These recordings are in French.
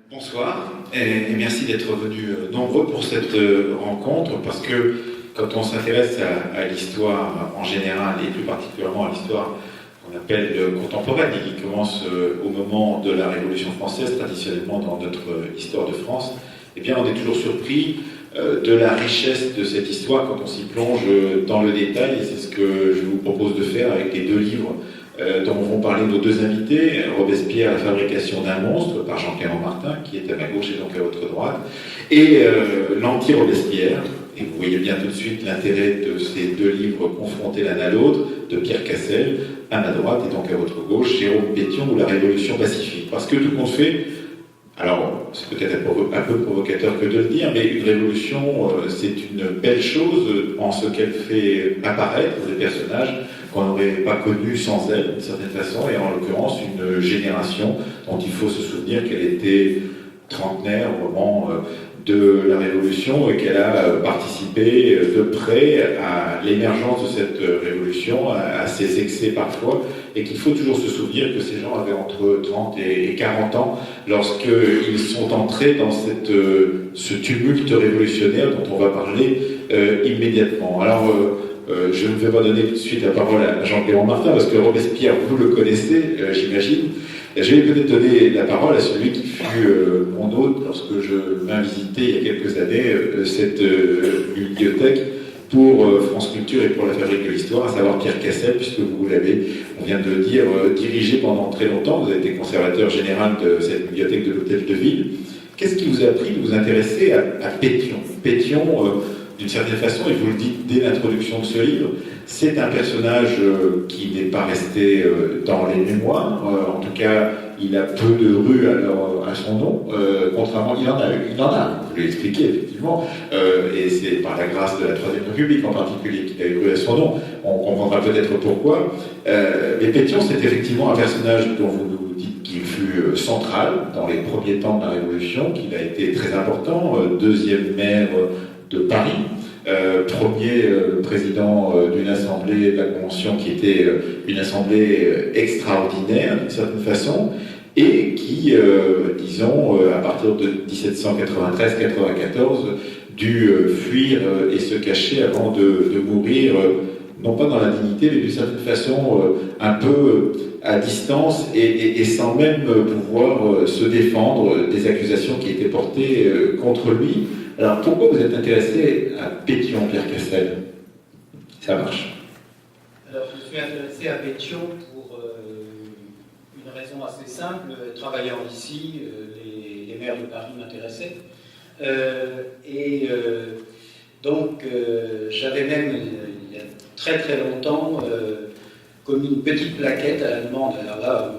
Bonsoir et merci d'être venus nombreux pour cette rencontre parce que quand on s'intéresse à l'histoire en général et plus particulièrement à l'histoire qu'on appelle contemporaine et qui commence au moment de la Révolution française, traditionnellement dans notre histoire de France, eh bien on est toujours surpris de la richesse de cette histoire quand on s'y plonge dans le détail, et c'est ce que je vous propose de faire avec les deux livres dont vont parler nos deux invités, Robespierre, la fabrication d'un monstre, par Jean-Clément Martin, qui est à ma gauche et donc à votre droite, et l'anti-Robespierre. Et vous voyez bien tout de suite l'intérêt de ces deux livres confrontés l'un à l'autre, de Pierre Cassel, à ma droite et donc à votre gauche, Jérôme Pétion ou la Révolution pacifique. Parce que tout compte fait, alors c'est peut-être un peu provocateur que de le dire, mais une révolution, c'est une belle chose en ce qu'elle fait apparaître des personnages qu'on n'aurait pas connus sans elle, d'une certaine façon, et en l'occurrence une génération dont il faut se souvenir qu'elle était trentenaire au moment de la Révolution et qu'elle a participé de près à l'émergence de cette révolution, à ses excès parfois, et qu'il faut toujours se souvenir que ces gens avaient entre 30 et 40 ans lorsqu'ils sont entrés dans ce tumulte révolutionnaire dont on va parler immédiatement. Alors, je ne vais pas donner tout de suite la parole à Jean-Clément Martin, parce que Robespierre, vous le connaissez, j'imagine. Je vais peut-être donner la parole à celui qui fut mon hôte lorsque je m'ai visité il y a quelques années cette bibliothèque pour France Culture et pour la Fabrique de l'Histoire, à savoir Pierre Cassel, puisque vous l'avez, on vient de le dire, dirigé pendant très longtemps. Vous avez été conservateur général de cette bibliothèque de l'Hôtel de Ville. Qu'est-ce qui vous a pris de vous intéresser à Pétion? Pétion, d'une certaine façon, et vous le dites dès l'introduction de ce livre, c'est un personnage qui n'est pas resté dans les mémoires. En tout cas, il a peu de rues à son nom. Contrairement, il en a. Vous l'avez expliqué, effectivement. Et c'est par la grâce de la Troisième République en particulier qu'il a eu rue à son nom. On comprendra peut-être pourquoi. Mais Pétion, c'est effectivement un personnage dont vous nous dites qu'il fut central dans les premiers temps de la Révolution, qu'il a été très important, deuxième maire de Paris, premier président d'une assemblée de la Convention qui était une assemblée extraordinaire d'une certaine façon, et qui, disons, à partir de 1793-94, dut fuir et se cacher avant de mourir, non pas dans la dignité, mais d'une certaine façon un peu à distance et sans même pouvoir se défendre des accusations qui étaient portées contre lui. Alors, pourquoi vous êtes intéressé à Pétion, Pierre Cassel? Ça marche. Alors, je suis intéressé à Pétion pour une raison assez simple. Travaillant ici, les maires de Paris m'intéressaient. Donc, j'avais même, il y a très très longtemps, commis une petite plaquette à la demande, alors là,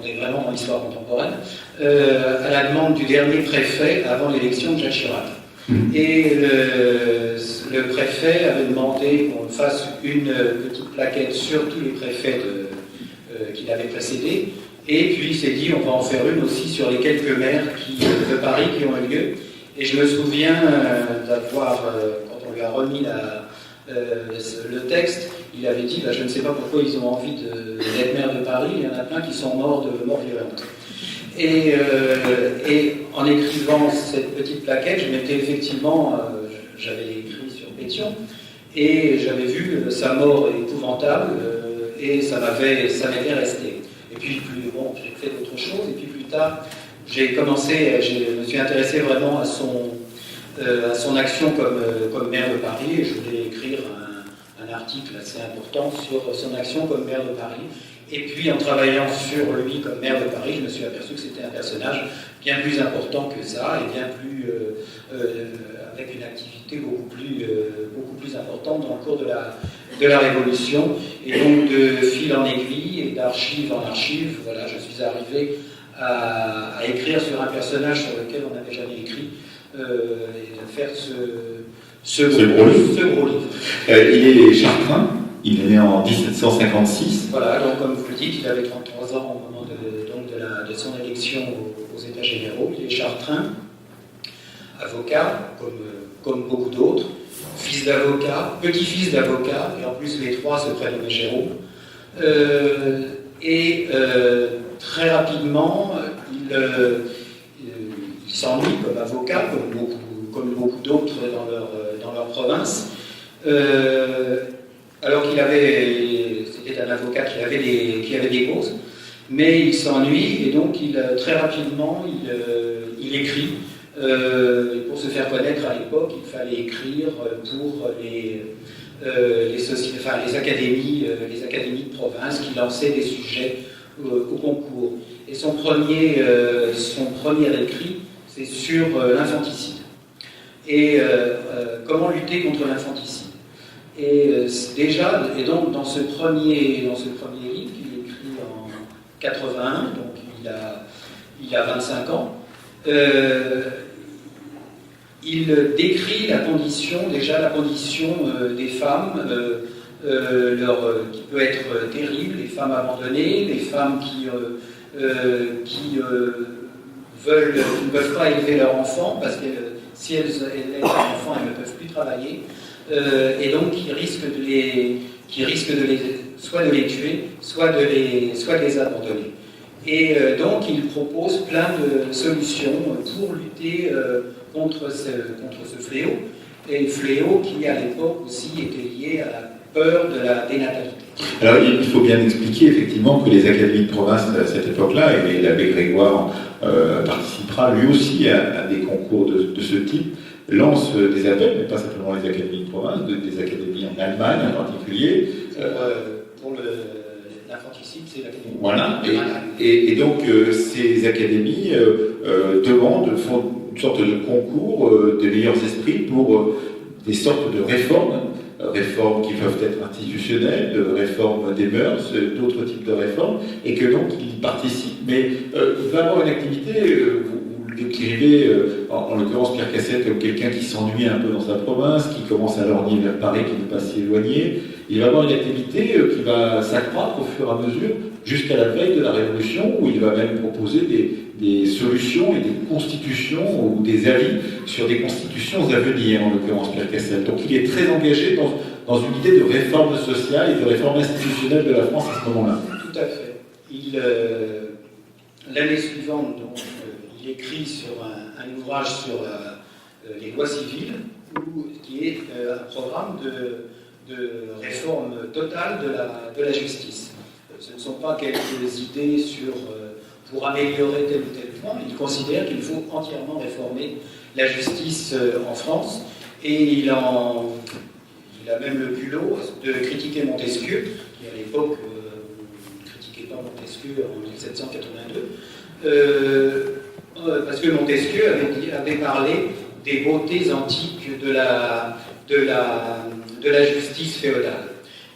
on est vraiment dans l'histoire contemporaine, à la demande du dernier préfet avant l'élection de Jacques Chirac. Et le préfet avait demandé qu'on fasse une petite plaquette sur tous les préfets qui l'avaient précédé, et puis il s'est dit on va en faire une aussi sur les quelques maires de Paris qui ont eu lieu. Et je me souviens d'avoir, quand on lui a remis le texte, il avait dit je ne sais pas pourquoi ils ont envie d'être maire de Paris, il y en a plein qui sont morts de mort violente. Et en écrivant cette petite plaquette, je m'étais effectivement, j'avais écrit sur Pétion, et j'avais vu sa mort épouvantable, et ça m'était resté. Et puis, j'ai fait d'autres choses, et puis plus tard, je me suis intéressé vraiment à son action comme maire de Paris, et je voulais écrire un article assez important sur son action comme maire de Paris. Et puis, en travaillant sur lui comme maire de Paris, je me suis aperçu que c'était un personnage bien plus important que ça, et bien plus avec une activité beaucoup plus importante dans le cours de la Révolution. Et donc, de fil en aiguille et d'archive en archive, voilà, je suis arrivé à écrire sur un personnage sur lequel on n'avait jamais écrit, et de faire ce gros livre. Il est chartrain. Il est né en 1756. Voilà, donc comme vous le dites, il avait 33 ans au moment de son élection aux États généraux. Il est chartrain, avocat, comme beaucoup d'autres, fils d'avocat, petit-fils d'avocat, et en plus les trois se prénommaient Jérôme. Très rapidement, s'ennuient comme avocat, comme beaucoup d'autres dans leur province. Alors c'était un avocat qui avait des causes, mais il s'ennuie et donc très rapidement il écrit. Pour se faire connaître à l'époque, il fallait écrire pour les académies de province qui lançaient des sujets au concours. Et son premier écrit, c'est sur l'infanticide. Et comment lutter contre l'infanticide. Et donc dans ce premier livre qu'il écrit en 81, donc il a 25 ans, il décrit la condition des femmes, qui peut être terrible, les femmes abandonnées, les femmes qui ne peuvent pas élever leur enfant parce que si elles élèvent leur enfant, elles ne peuvent plus travailler, et donc qui risquent soit de les tuer, soit de les abandonner. Et donc il propose plein de solutions pour lutter contre ce fléau, et fléau qui à l'époque aussi était lié à la peur de la dénatalité. Alors il faut bien expliquer effectivement que les académies de province à cette époque-là, et l'abbé Grégoire participera lui aussi à des concours de ce type, lance des appels, mais pas simplement les académies de province, des académies en Allemagne en particulier. Pour l'infanticide, c'est l'académie. Voilà, et donc ces académies font une sorte de concours des meilleurs esprits pour des sortes de réformes qui peuvent être institutionnelles, de réformes des mœurs, d'autres types de réformes, et que donc il participe, mais il va avoir une activité, vous le décrivez en l'occurrence Pierre Cassel comme quelqu'un qui s'ennuie un peu dans sa province, qui commence à lorgner vers Paris, qui n'est pas si éloigné. Il va avoir une activité qui va s'accroître au fur et à mesure, jusqu'à la veille de la Révolution, où il va même proposer des solutions et des constitutions ou des avis sur des constitutions à venir, en l'occurrence Pierre Cassel. Donc il est très engagé dans une idée de réforme sociale et de réforme institutionnelle de la France à ce moment-là. Tout à fait. L'année suivante, donc, il écrit sur un ouvrage sur les lois civiles, qui est un programme de réforme totale de la justice. Ce ne sont pas quelques idées pour améliorer tel ou tel point. Il considère qu'il faut entièrement réformer la justice en France, et il a même le culot de critiquer Montesquieu, qui à l'époque ne critiquait pas Montesquieu en 1782, parce que Montesquieu avait parlé des beautés antiques de la justice féodale.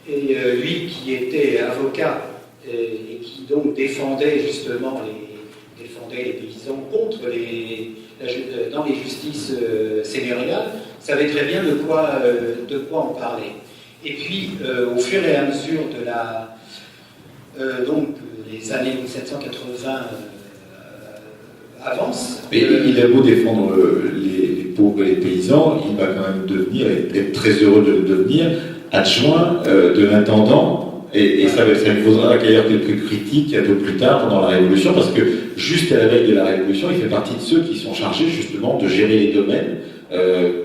Et lui, qui était avocat et qui donc défendait justement les paysans contre dans les justices seigneuriales, savait très bien de quoi en parler. Et puis, au fur et à mesure donc les années 1780 avancent. Mais il a beau défendre les pauvres et les paysans, il va quand même devenir, et être très heureux de le devenir, adjoint de l'intendant. Et ça lui posera d'ailleurs quelques critiques un peu plus tard pendant la Révolution, parce que juste à la veille de la Révolution, il fait partie de ceux qui sont chargés justement de gérer les domaines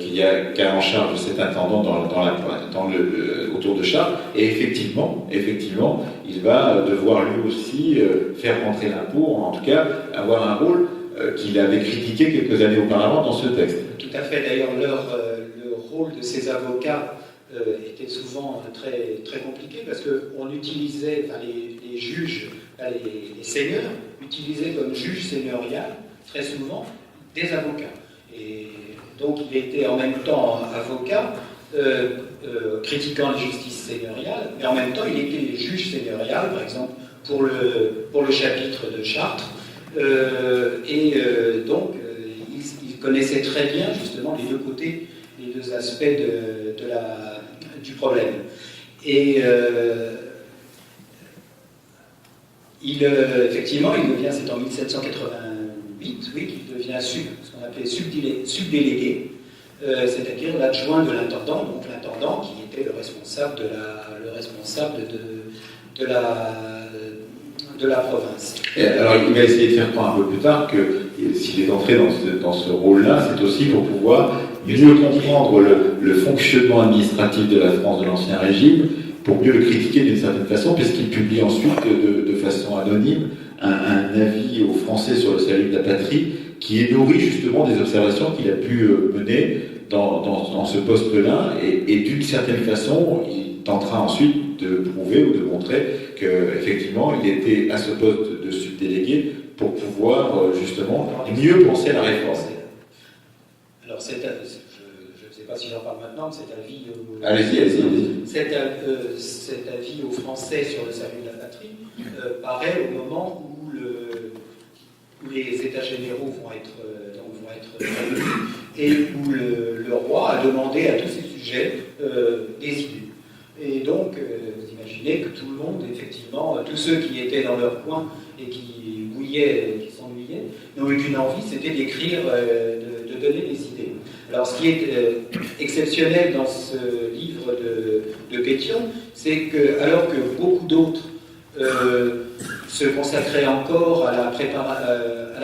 qui a en charge cet intendant autour de Chartres. Et effectivement, il va devoir lui aussi faire rentrer l'impôt, en tout cas avoir un rôle qu'il avait critiqué quelques années auparavant dans ce texte. Tout à fait. D'ailleurs, le rôle de ces avocats était souvent très, très compliqué, parce qu'on utilisait, les juges, les seigneurs utilisaient comme juge seigneurial très souvent des avocats. Et donc il était en même temps avocat, critiquant la justice seigneuriale, mais en même temps il était juge seigneurial, par exemple pour le chapitre de Chartres, donc il connaissait très bien justement les deux côtés, les deux aspects du problème. Et effectivement, il devient, c'est en 1788, oui, qu'il devient ce qu'on appelait subdélégué, c'est-à-dire l'adjoint de l'intendant, donc l'intendant qui était le responsable de la province. Et alors, il va essayer de faire croire un peu plus tard qu'il s'il est entré dans ce rôle-là, c'est aussi pour pouvoir mieux comprendre le fonctionnement administratif de la France de l'Ancien Régime, pour mieux le critiquer d'une certaine façon, puisqu'il publie ensuite de façon anonyme un avis aux Français sur le salut de la patrie, qui est nourri justement des observations qu'il a pu mener dans ce poste-là, et d'une certaine façon, il tentera ensuite de prouver ou de montrer qu'effectivement, il était à ce poste de subdélégué pour pouvoir justement mieux penser à la réforme. Alors, je ne sais pas si j'en parle maintenant, mais cet avis, Allez-y. Cet avis aux Français sur le salut de la patrie paraît au moment où les États généraux vont être réunis et où le roi a demandé à tous ces sujets des idées. Et donc, vous imaginez que tout le monde, effectivement, tous ceux qui étaient dans leur coin et qui bouillaient, qui s'ennuyaient, n'ont eu qu'une envie, c'était d'écrire, de donner des idées. Alors, ce qui est exceptionnel dans ce livre de Pétion, c'est que, alors que beaucoup d'autres se consacraient encore à la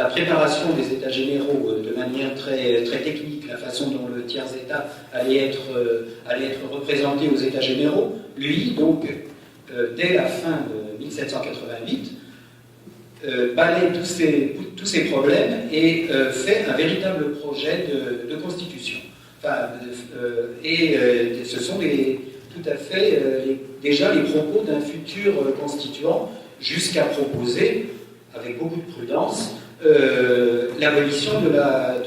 préparation des États généraux de manière très, très technique, la façon dont le tiers-État allait être représenté aux États généraux, lui, donc, dès la fin de 1788, balaye tous ces problèmes et fait un véritable projet de constitution. Ce sont tout à fait déjà les propos d'un futur constituant, jusqu'à proposer, avec beaucoup de prudence, l'abolition de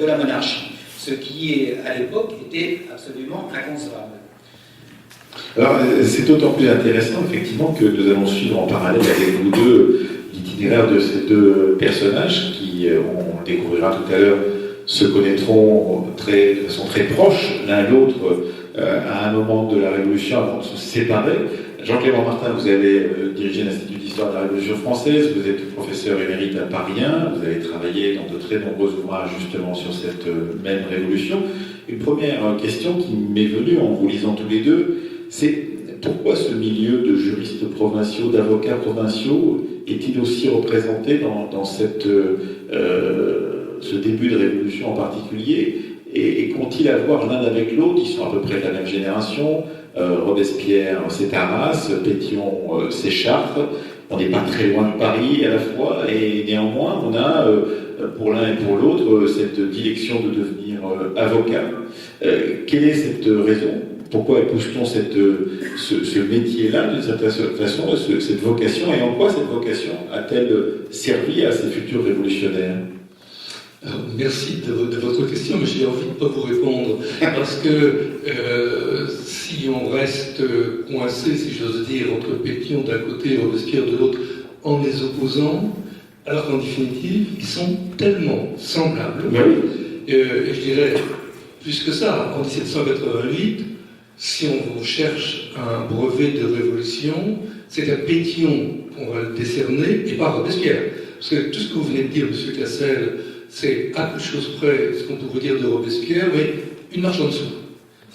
la monarchie, ce qui, à l'époque, était absolument inconcevable. Alors, c'est d'autant plus intéressant, effectivement, que nous allons suivre en parallèle avec vous deux l'itinéraire de ces deux personnages qui, on le découvrira tout à l'heure, se connaîtront de façon très proche l'un l'autre à un moment de la Révolution avant de se séparer. Jean-Clément Martin, vous avez dirigé l'Institut d'Histoire de la Révolution française, vous êtes professeur émérite à Paris 1, vous avez travaillé dans de très nombreux ouvrages justement sur cette même révolution. Une première question qui m'est venue en vous lisant tous les deux, c'est pourquoi ce milieu de juristes provinciaux, d'avocats provinciaux, est-il aussi représenté dans ce début de révolution en particulier, et qu'ont-ils à voir l'un avec l'autre? Ils sont à peu près de la même génération. Robespierre, c'est Arras, Pétion, c'est Chartres. On n'est pas très loin de Paris à la fois, et néanmoins, on a, pour l'un et pour l'autre, cette dilection de devenir avocat. Quelle est cette raison? Pourquoi épouse-t-on ce métier-là, d'une certaine façon, cette vocation, et en quoi cette vocation a-t-elle servi à ces futurs révolutionnaires? Alors, merci de votre question, mais j'ai envie de ne pas vous répondre, parce que si on reste coincé, si j'ose dire, entre Pétion d'un côté et Robespierre de l'autre, en les opposant, alors qu'en définitive, ils sont tellement semblables, et je dirais, plus que ça, en 1788, si on cherche un brevet de révolution, c'est à Pétion qu'on va le décerner, et pas à Robespierre. Parce que tout ce que vous venez de dire, M. Cassel, c'est à peu de choses près ce qu'on pourrait dire de Robespierre, mais une marche en dessous.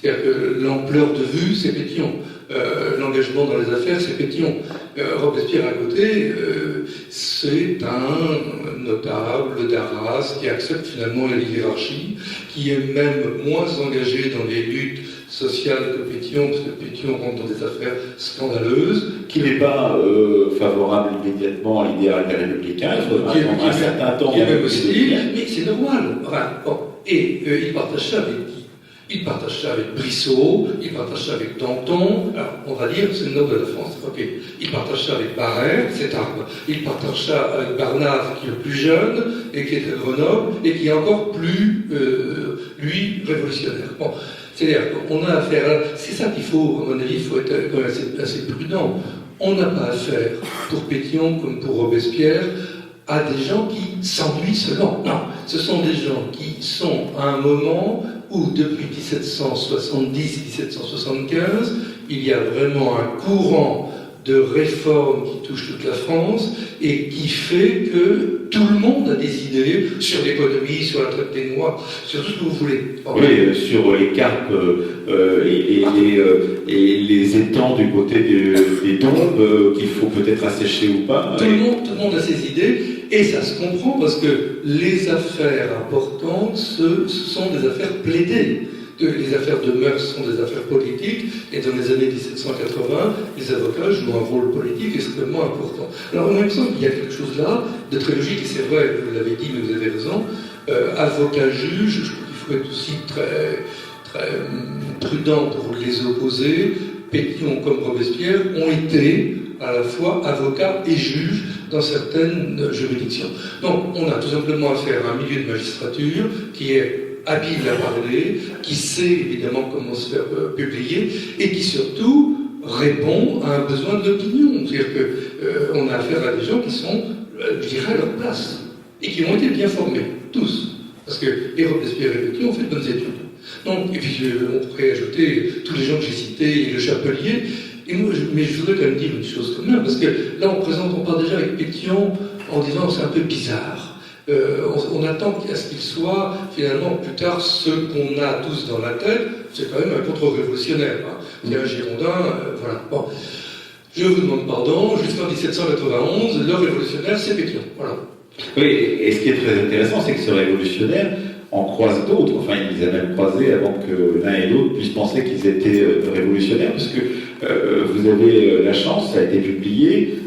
C'est-à-dire que l'ampleur de vue, c'est Pétion. L'engagement dans les affaires, c'est Pétion. Robespierre à côté, c'est un notable d'Arras qui accepte finalement la hiérarchie, qui est même moins engagé dans les luttes sociales que Pétion, parce que Pétion rentre dans des affaires scandaleuses. Qui n'est pas favorable immédiatement à l'idéal des républicains, il faut un certain temps. Qui est même hostile, mais c'est normal. Enfin, bon. Et il partage ça avec qui? Il partage ça avec Brissot, il partage ça avec Danton, alors on va dire c'est le nord de la France, ok. Il partage ça avec Barrère, c'est Tarbes. Il partage ça avec Barnave, qui est le plus jeune, et qui est à Grenoble, et qui est encore plus, lui, révolutionnaire. Bon. C'est-à-dire qu'on a affaire, c'est ça qu'il faut, à mon avis, il faut être quand même assez prudent. On n'a pas affaire, pour Pétion comme pour Robespierre, à des gens qui s'ennuient seulement. Non, ce sont des gens qui sont à un moment où, depuis 1770-1775, il y a vraiment un courant de réformes qui touche toute la France et qui fait que tout le monde a des idées sur l'économie, sur la traite des Noirs, sur tout ce que vous voulez. Oui, sur les carpes et les étangs du côté des Dombes qu'il faut peut-être assécher ou pas. Tout le monde a ses idées Et ça se comprend parce que les affaires importantes, ce sont des affaires plaidées. Les affaires de mœurs sont des affaires politiques, et dans les années 1780, les avocats jouent un rôle politique extrêmement important. Alors, il me semble qu'il y a quelque chose là de très logique, et c'est vrai, vous l'avez dit, mais vous avez raison. Avocat, juge, je trouve qu'il faut être aussi très, très prudent pour les opposer. Pétion comme Robespierre ont été à la fois avocats et juges dans certaines juridictions. Donc, on a tout simplement affaire à un milieu de magistrature qui est habile à parler, qui sait évidemment comment se faire publier, et qui surtout répond à un besoin d'opinion. C'est-à-dire qu'on a affaire à des gens qui sont, je dirais, à leur place, et qui ont été bien formés, tous. Parce que et Robespierre et Pétion ont fait de bonnes études. Donc, et puis on pourrait ajouter tous les gens que j'ai cités, et le Chapelier. Et moi, mais je voudrais quand même dire une chose quand même, parce que là on part déjà avec Pétion en disant c'est un peu bizarre. On attend à ce qu'il soit finalement plus tard ce qu'on a tous dans la tête. C'est quand même un contre-révolutionnaire. Hein. C'est un Girondin, voilà. Bon. Je vous demande pardon, jusqu'en 1791, le révolutionnaire c'est Pétion. Voilà. Oui, et ce qui est très intéressant, c'est que ce révolutionnaire en croise d'autres. Enfin, il les a même croisés avant que l'un et l'autre puissent penser qu'ils étaient révolutionnaires, parce que vous avez la chance, ça a été publié,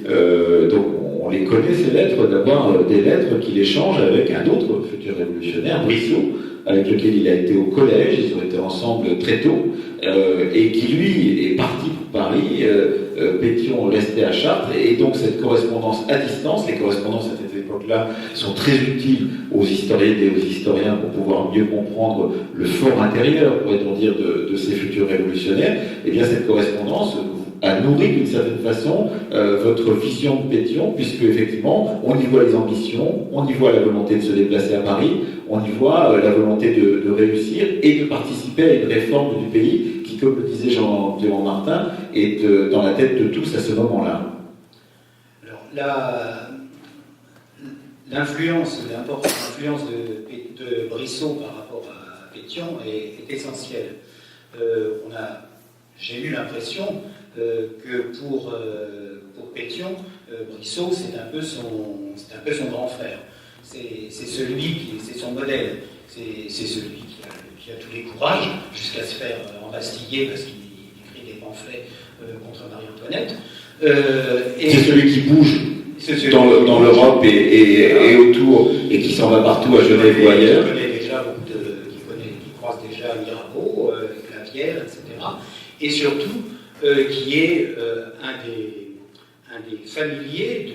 donc on les connaît ces lettres, d'avoir des lettres qu'il échange avec un autre futur révolutionnaire, Brissot, avec lequel il a été au collège, ils ont été ensemble très tôt, et qui lui est parti pour Paris, Pétion restait à Chartres, et donc cette correspondance à distance, les correspondances à cette époque-là sont très utiles aux historiennes et aux historiens pour pouvoir mieux comprendre le fort intérieur, pourrait-on dire, de ces futurs révolutionnaires. Et bien cette correspondance a nourri d'une certaine façon votre vision de Pétion, puisque effectivement on y voit les ambitions, on y voit la volonté de se déplacer à Paris, on y voit la volonté de réussir et de participer à une réforme du pays qui, comme le disait Jean Martin, est dans la tête de tous à ce moment-là. Alors l'influence de Brissot par rapport à Pétion est essentielle. J'ai eu l'impression que pour Pétion, Brissot, c'est un peu son grand frère. C'est son modèle. C'est celui qui a tous les courages, jusqu'à se faire embastiller parce qu'il écrit des pamphlets contre Marie-Antoinette. C'est celui qui bouge dans l'Europe et autour, et qui s'en va partout à Genève ou ailleurs. Qui connaît déjà qui croise déjà Mirabeau, Clavière, etc. Et surtout, qui est un des familiers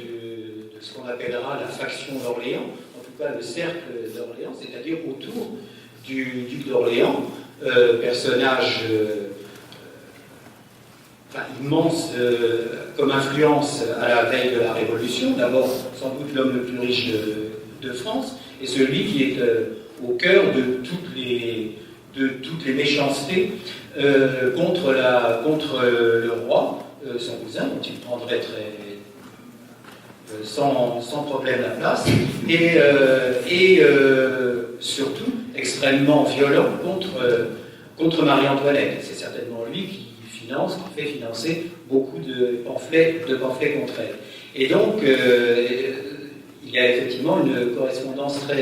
de ce qu'on appellera la faction d'Orléans, en tout cas le cercle d'Orléans, c'est-à-dire autour du duc d'Orléans, personnage immense comme influence à la veille de la Révolution, d'abord sans doute l'homme le plus riche de France, et celui qui est au cœur de toutes les méchancetés contre le roi, son cousin, dont il prendrait sans problème la place, et surtout extrêmement violent contre Marie-Antoinette. C'est certainement lui qui fait financer beaucoup de pamphlets contre elle. Et donc, il y a effectivement une correspondance qui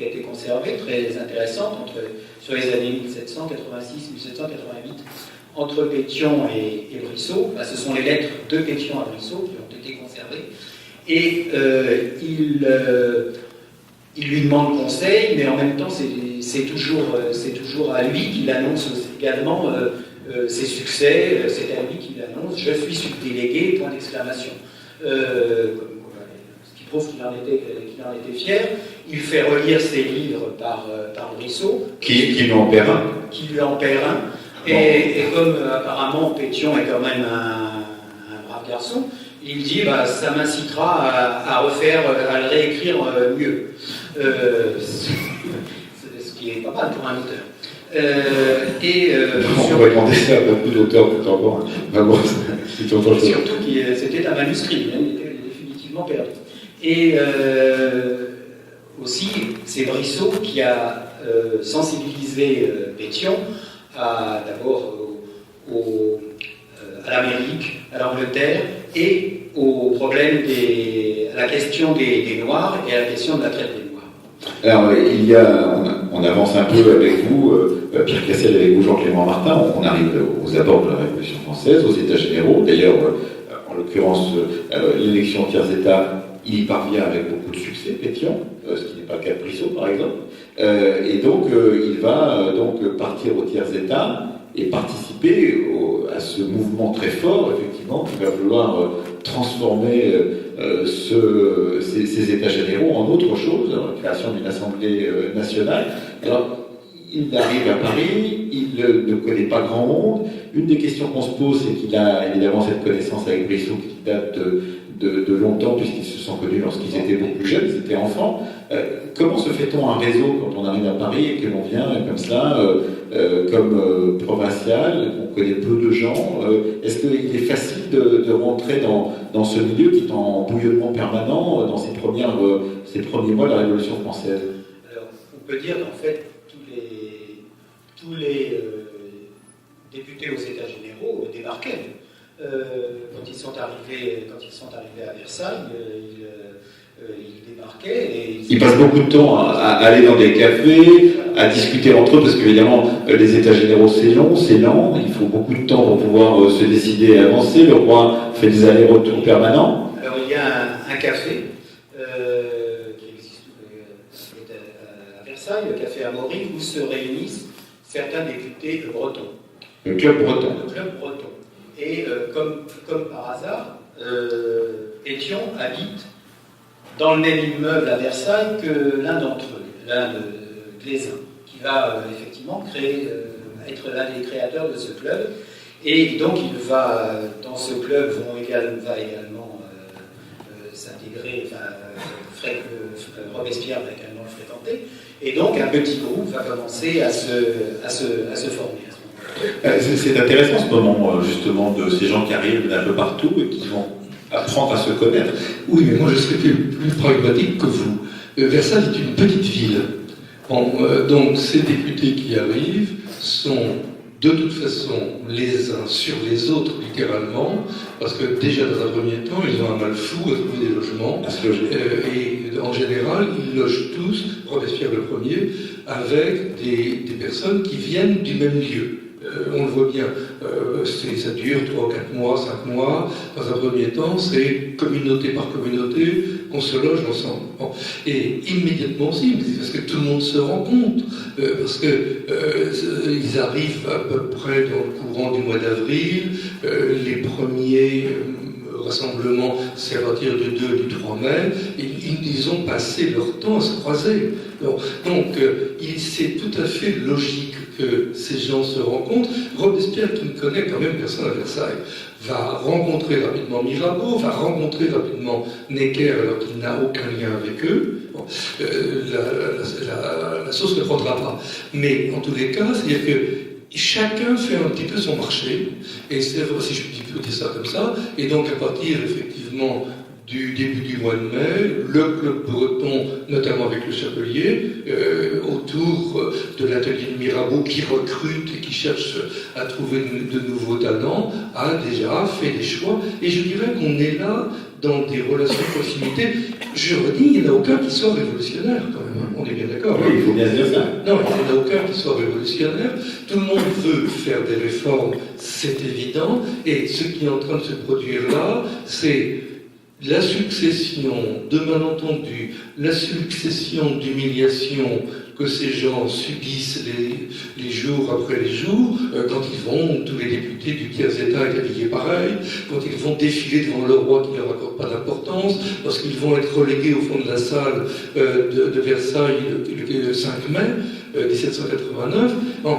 a été conservée, très intéressante, sur les années 1786-1788, entre Pétion et Brissot. Ce sont les lettres de Pétion à Brissot qui ont été conservées. Et il lui demande conseil, mais en même temps, c'est toujours à lui qu'il annonce également ses succès. C'est à lui qu'il annonce « Je suis subdélégué », point d'exclamation. Ce qui prouve qu'il en était fier. Il fait relire ses livres par Brissot. Qui lui en perd un. Qui lui en perd un. Et comme apparemment Pétion est quand même un brave garçon, il dit ça m'incitera à le réécrire mieux. Ce qui est pas mal pour un auteur. On pourrait demander ça à beaucoup d'auteurs contemporains. Surtout que c'était un manuscrit, il était définitivement perdu. Et aussi, c'est Brissot qui a sensibilisé Pétion d'abord à l'Amérique, à l'Angleterre et au problème à la question des Noirs et à la question de la traite des Noirs. Alors, on avance un peu avec vous, Pierre Cassel, avec vous, Jean-Clément Martin. On arrive aux abords de la Révolution française, aux États généraux. D'ailleurs, en l'occurrence, l'élection au tiers-État, il y parvient avec beaucoup de succès, Pétion, ce qui n'est pas le cas de Brissot, par exemple. Et donc, il va donc partir au tiers-État et participer à ce mouvement très fort, effectivement, qui va vouloir transformer ces États généraux en autre chose, la création d'une Assemblée nationale. Alors, il arrive à Paris, il ne connaît pas grand monde. Une des questions qu'on se pose, c'est qu'il a évidemment cette connaissance avec Brissot qui date de longtemps, puisqu'ils se sont connus lorsqu'ils étaient beaucoup plus jeunes, ils étaient enfants. Comment se fait-on un réseau quand on arrive à Paris et que l'on vient comme ça, comme provincial, on connaît peu de gens? Est-ce qu'il est facile de rentrer dans ce milieu qui est en bouillonnement permanent dans ces premiers mois de la Révolution française? Alors, on peut dire qu'en fait, tous les députés aux États généraux débarquaient. Quand ils sont arrivés à Versailles, ils débarquaient et ils passent beaucoup de temps à aller dans des cafés, à discuter entre eux, parce qu'évidemment, les États généraux, c'est long, c'est lent, il faut beaucoup de temps pour pouvoir se décider et avancer. Le roi fait des allers-retours permanents. Alors, il y a un café qui existe à Versailles, le café Amaury, où se réunissent certains députés bretons. Le club breton. Le club breton. Et comme par hasard, Pétion habite dans le même immeuble à Versailles que l'un d'entre eux, l'un de Glaisin, qui va effectivement être l'un des créateurs de ce club. Et donc il va, dans ce club, va également s'intégrer, Robespierre va également le fréquenter. Et donc un petit groupe va commencer à se former. C'est intéressant ce moment, justement, de ces gens qui arrivent d'un peu partout et qui vont apprendre à se connaître. Oui, mais moi je serais plus pragmatique que vous. Versailles est une petite ville. Bon, donc ces députés qui arrivent sont de toute façon les uns sur les autres, littéralement, parce que déjà dans un premier temps, ils ont un mal fou à trouver des logements. Et en général, ils logent tous, Robespierre le premier, avec des personnes qui viennent du même lieu. On le voit bien, ça dure 3, 4 mois, 5 mois. Dans un premier temps, c'est communauté par communauté, on se loge ensemble. Bon. Et immédiatement aussi, parce que tout le monde se rencontre, parce que ils arrivent à peu près dans le courant du mois d'avril, les premiers rassemblements, c'est à partir du 2 et du 3 mai, et ils ont passé leur temps à se croiser. Donc c'est tout à fait logique que ces gens se rencontrent. Robespierre, qui ne connaît quand même personne à Versailles, va rencontrer rapidement Mirabeau, va rencontrer rapidement Necker alors qu'il n'a aucun lien avec eux. Bon, la sauce ne prendra pas. Mais en tous les cas, c'est-à-dire que chacun fait un petit peu son marché, et c'est vrai, si je peux dire ça comme ça, et donc à partir effectivement du début du mois de mai, le club breton, notamment avec le Chapelier, autour de l'atelier de Mirabeau qui recrute et qui cherche à trouver de nouveaux talents, a déjà fait des choix, et je dirais qu'on est là dans des relations de proximité. Je redis, il n'y en a aucun qui soit révolutionnaire quand même, hein. On est bien d'accord. Oui, il faut bien dire ça. Non, il n'y en a aucun qui soit révolutionnaire. Tout le monde veut faire des réformes, c'est évident, et ce qui est en train de se produire là, c'est la succession de malentendus, la succession d'humiliations que ces gens subissent les jours après les jours, quand ils vont, tous les députés du tiers-État est habillés pareil, quand ils vont défiler devant le roi qui ne leur accorde pas d'importance, parce qu'ils vont être relégués au fond de la salle de Versailles le 5 mai 1789. Bon,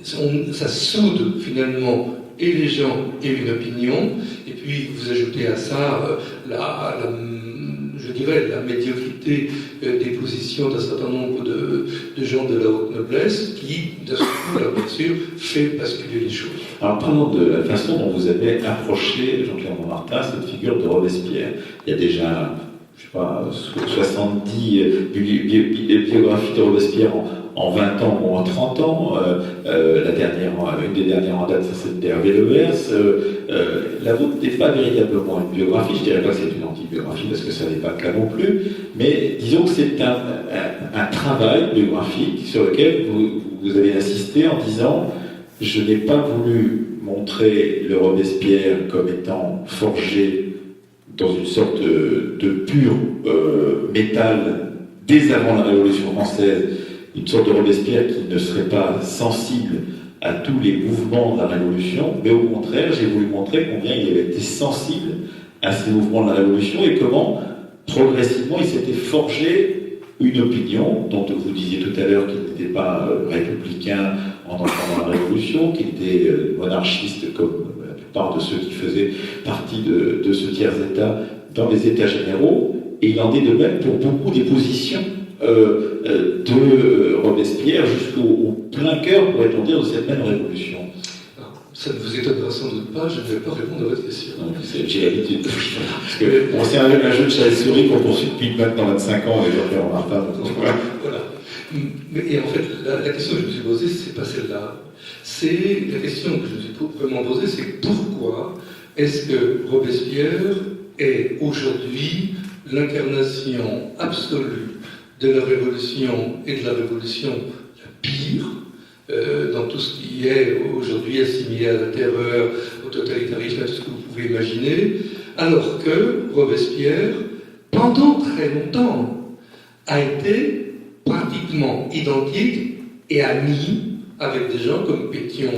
ça soude finalement et les gens et une opinion, et puis vous ajoutez à ça je dirais la médiocrité des positions d'un certain nombre de gens de la haute noblesse qui, d'un seul coup, là, bien sûr, fait basculer les choses. Alors parlons de la façon dont vous avez approché, Jean-Clément Martin, cette figure de Robespierre. Il y a déjà, je sais pas, 70 biographies de Robespierre en 20 ans ou en 30 ans. Une des dernières en date, c'est d'Hervé Levers. La vôtre n'est pas véritablement une biographie, je ne dirais pas que c'est une antibiographie parce que ça n'est pas le cas non plus, mais disons que c'est un travail biographique sur lequel vous avez insisté en disant « Je n'ai pas voulu montrer le Robespierre comme étant forgé dans une sorte de pur métal dès avant la Révolution française, une sorte de Robespierre qui ne serait pas sensible à tous les mouvements de la Révolution, mais au contraire, j'ai voulu montrer combien il avait été sensible à ces mouvements de la Révolution et comment, progressivement, il s'était forgé une opinion dont vous disiez tout à l'heure qu'il n'était pas républicain en entrant dans la Révolution, qu'il était monarchiste comme la plupart de ceux qui faisaient partie de ce tiers-État dans les États généraux, et il en est de même pour beaucoup des positions de Robespierre jusqu'au plein cœur, pourrait-on dire, de cette même révolution. Alors, ça ne vous étonnera sans doute pas, je ne vais pas répondre à votre question. J'ai l'habitude. Parce que c'est un jeu de chasse-souris qu'on poursuit depuis maintenant 25 ans avec Jean-Pierre Martin. Voilà. Et en fait, la question que je me suis posée, c'est pas celle-là. C'est la question que je me suis vraiment posée, c'est pourquoi est-ce que Robespierre est aujourd'hui l'incarnation absolue de la Révolution et de la Révolution la pire, dans tout ce qui est aujourd'hui assimilé à la terreur, au totalitarisme, à tout ce que vous pouvez imaginer, alors que Robespierre, pendant très longtemps, a été pratiquement identique et ami avec des gens comme Pétion,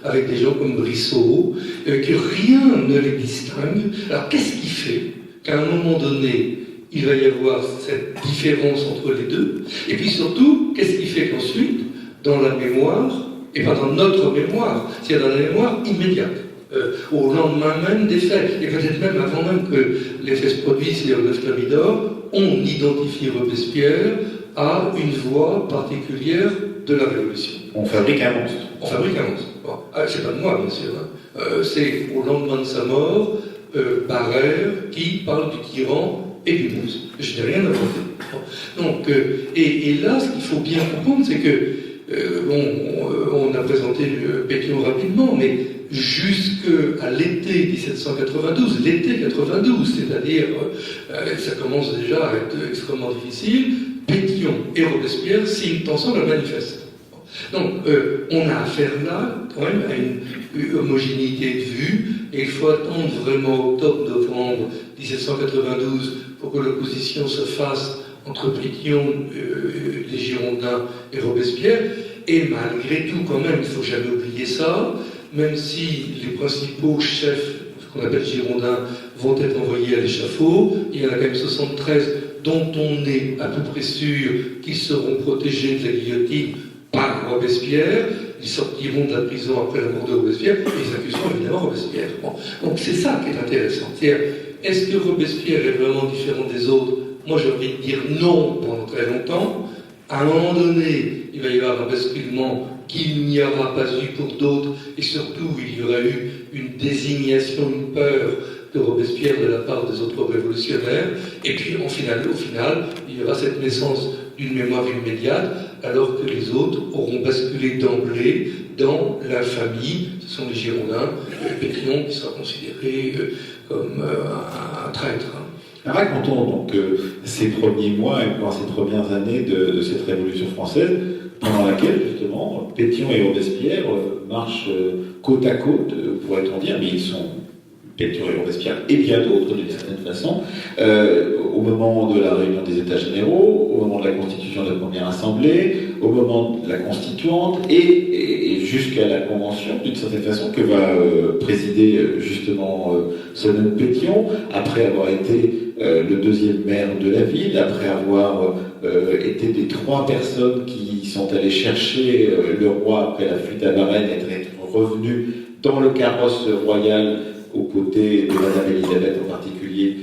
avec des gens comme Brissot, que rien ne les distingue. Alors qu'est-ce qui fait qu'à un moment donné, il va y avoir cette différence entre les deux? Et puis surtout, qu'est-ce qui fait qu'ensuite, dans la mémoire, et pas dans notre mémoire, c'est-à-dire dans la mémoire immédiate, au lendemain même des faits, et peut-être même avant même que les faits se produisent, c'est-à-dire le Thermidor, on identifie Robespierre à une voix particulière de la Révolution. On fabrique un monstre. On fabrique un monstre. Bon. C'est pas de moi, bien sûr. C'est au lendemain de sa mort, Barrère qui parle du tyran et du monstre. Je n'ai rien inventé. Bon. Donc, et là, ce qu'il faut bien comprendre, c'est que, on a présenté Pétion rapidement, mais jusqu'à l'été 1792, l'été 92, c'est-à-dire, ça commence déjà à être extrêmement difficile, Pétion et Robespierre signent ensemble un manifeste. Donc, on a affaire là, quand même, à une homogénéité de vue, et il faut attendre vraiment octobre-novembre 1792 pour que l'opposition se fasse entre Pétion, les Girondins et Robespierre. Et malgré tout, quand même, il ne faut jamais oublier ça, même si les principaux chefs, ce qu'on appelle Girondins, vont être envoyés à l'échafaud, il y en a quand même 73 dont on est à peu près sûr qu'ils seront protégés de la guillotine par Robespierre. Ils sortiront de la prison après la mort de Robespierre, et ils accuseront évidemment Robespierre. Bon. Donc c'est ça qui est intéressant. C'est-à-dire, est-ce que Robespierre est vraiment différent des autres? Moi j'ai envie de dire non pendant très longtemps. À un moment donné, il va y avoir un basculement qu'il n'y aura pas eu pour d'autres, et surtout il y aura eu une désignation, une peur de Robespierre de la part des autres révolutionnaires, et puis au final, il y aura cette naissance d'une mémoire immédiate, alors que les autres auront basculé d'emblée dans l'infamie. Ce sont les Girondins, Pétion qui sera considéré comme un traître. Racontons donc ces premiers mois et voire ces premières années de cette Révolution française, pendant laquelle justement Pétion et Robespierre marchent côte à côte, pourrait-on dire, mais ils sont Pétion et Robespierre et bien d'autres d'une certaine façon, au moment de la réunion des États généraux, au moment de la constitution de la première assemblée, au moment de la constituante et jusqu'à la convention, d'une certaine façon, que va présider justement ce même Pétion, après avoir été le deuxième maire de la ville, après avoir été des 3 personnes qui sont allées chercher le roi après la fuite à Varennes, être revenus dans le carrosse royal aux côtés de Madame Elisabeth en particulier,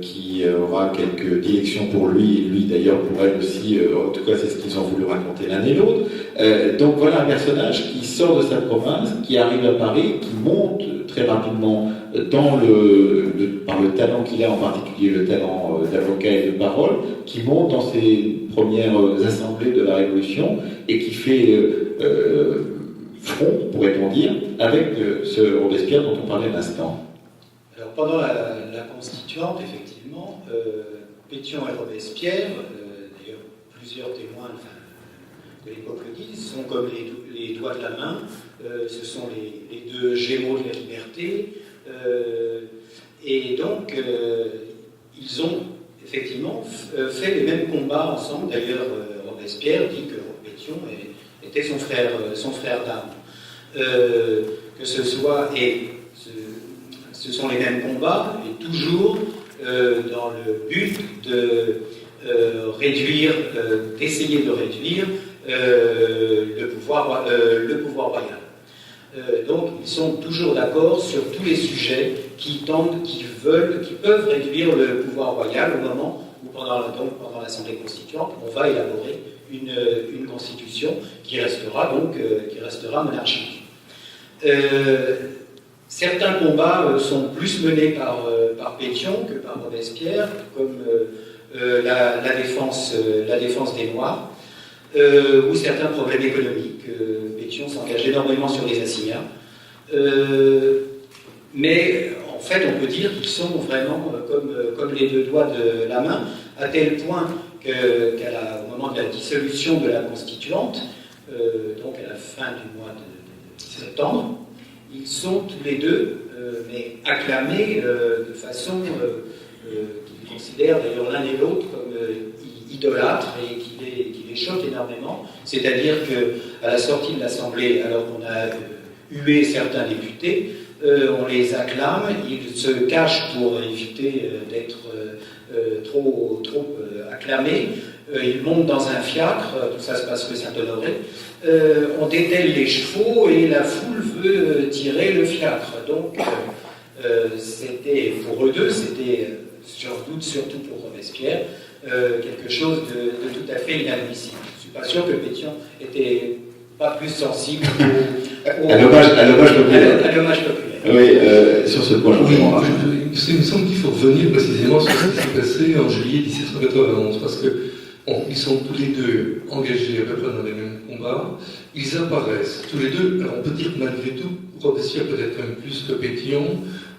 qui aura quelques directions pour lui, et lui d'ailleurs pour elle aussi, en tout cas c'est ce qu'ils ont voulu raconter l'un et l'autre. Donc voilà un personnage qui sort de sa province, qui arrive à Paris, qui monte très rapidement par le talent qu'il a, en particulier le talent d'avocat et de parole, qui monte dans ses premières assemblées de la Révolution et qui fait front, pourrait-on dire, avec ce Robespierre dont on parlait à l'instant. Alors pendant la Constituante, effectivement, Pétion et Robespierre, d'ailleurs plusieurs témoins de l'époque le disent, sont comme les doigts de la main, ce sont les deux gémeaux de la liberté, et donc ils ont effectivement fait les mêmes combats ensemble. D'ailleurs, Robespierre dit que Pétion était son frère d'armes. Que ce soit, et ce sont les mêmes combats, et toujours dans le but de d'essayer de réduire le pouvoir royal. Donc ils sont toujours d'accord sur tous les sujets qui peuvent réduire le pouvoir royal au moment où, pendant l'Assemblée constituante, on va élaborer une constitution qui restera monarchique. Certains combats sont plus menés par Pétion que par Robespierre, comme la défense des Noirs, ou certains problèmes économiques. Pétion s'engage énormément sur les assignats. Mais en fait, on peut dire qu'ils sont vraiment comme les deux doigts de la main, à tel point qu'au moment de la dissolution de la Constituante, donc à la fin du mois de septembre, ils sont tous les deux mais acclamés de façon qu'ils considèrent d'ailleurs l'un et l'autre comme idolâtres et qui les choquent énormément. C'est-à-dire qu'à la sortie de l'Assemblée, alors qu'on a hué certains députés, on les acclame, ils se cachent pour éviter d'être trop acclamés. Ils montent dans un fiacre, tout ça se passe rue Saint-Honoré. On dételle les chevaux et la foule veut tirer le fiacre. Donc, c'était pour eux deux, c'était surtout pour Robespierre, quelque chose de tout à fait inadmissible. Je ne suis pas sûr que Pétion était pas plus sensible à l'hommage populaire. Oui, sur ce point, oui, il me semble qu'il faut revenir précisément sur ce qui s'est passé en juillet 1791, parce que ils sont tous les deux engagés à peu près dans les mêmes combats. Ils apparaissent tous les deux, alors on peut dire malgré tout, Robespierre peut-être même plus que Pétion,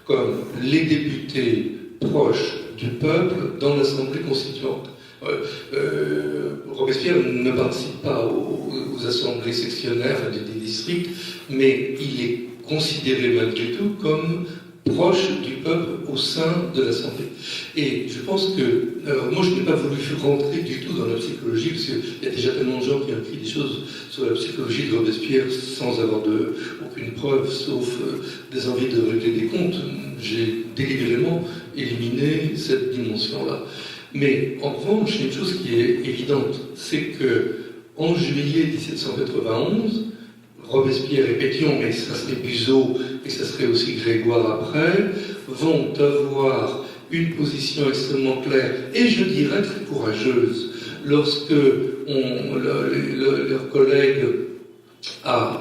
comme les députés proches du peuple dans l'Assemblée constituante. Robespierre ne participe pas aux assemblées sectionnaires des districts, mais il est considéré malgré tout comme proche du peuple au sein de l'Assemblée. Et je pense que, moi je n'ai pas voulu rentrer du tout dans la psychologie, parce qu'il y a déjà tellement de gens qui ont écrit des choses sur la psychologie de Robespierre sans avoir aucune preuve, sauf des envies de régler des comptes. J'ai délibérément éliminé cette dimension-là. Mais en revanche, il y a une chose qui est évidente, c'est que en juillet 1791, Robespierre et Pétion, mais ça serait Buzot et ça serait aussi Grégoire après, vont avoir une position extrêmement claire et je dirais très courageuse lorsque leurs collègues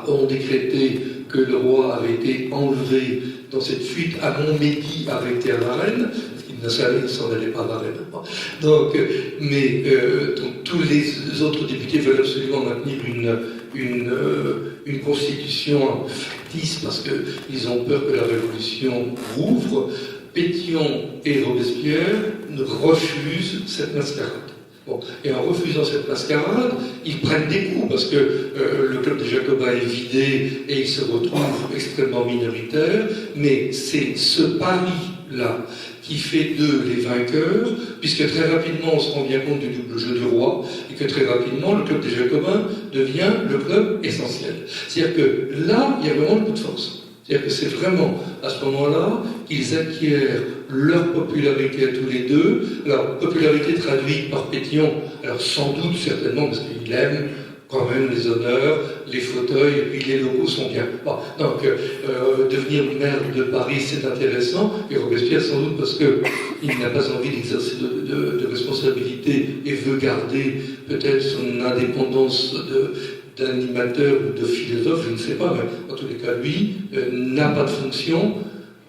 ont décrété que le roi avait été enlevé dans cette fuite à Montmédy arrêté à Varennes, parce qu'il ne s'en allait pas à Varennes. Donc, donc, tous les autres députés veulent absolument maintenir une constitution factice parce qu'ils ont peur que la révolution rouvre. Pétion et Robespierre refusent cette mascarade. Bon. Et en refusant cette mascarade, ils prennent des coups parce que le club des Jacobins est vidé et ils se retrouvent extrêmement minoritaires, mais c'est ce pari-là qui fait d'eux les vainqueurs, puisque très rapidement on se rend bien compte du double jeu du roi, et que très rapidement le club des Jacobins devient le club essentiel. C'est-à-dire que là, il y a vraiment le coup de force. C'est-à-dire que c'est vraiment à ce moment-là qu'ils acquièrent leur popularité à tous les deux, leur popularité traduite par Pétion, alors sans doute certainement parce qu'il aime quand même les honneurs, les fauteuils, et puis les locaux sont bien. Bon, donc, devenir maire de Paris, c'est intéressant, et Robespierre, sans doute parce qu'il n'a pas envie d'exercer de responsabilité et veut garder peut-être son indépendance d'animateur ou de philosophe, je ne sais pas, mais en tous les cas, lui, n'a pas de fonction,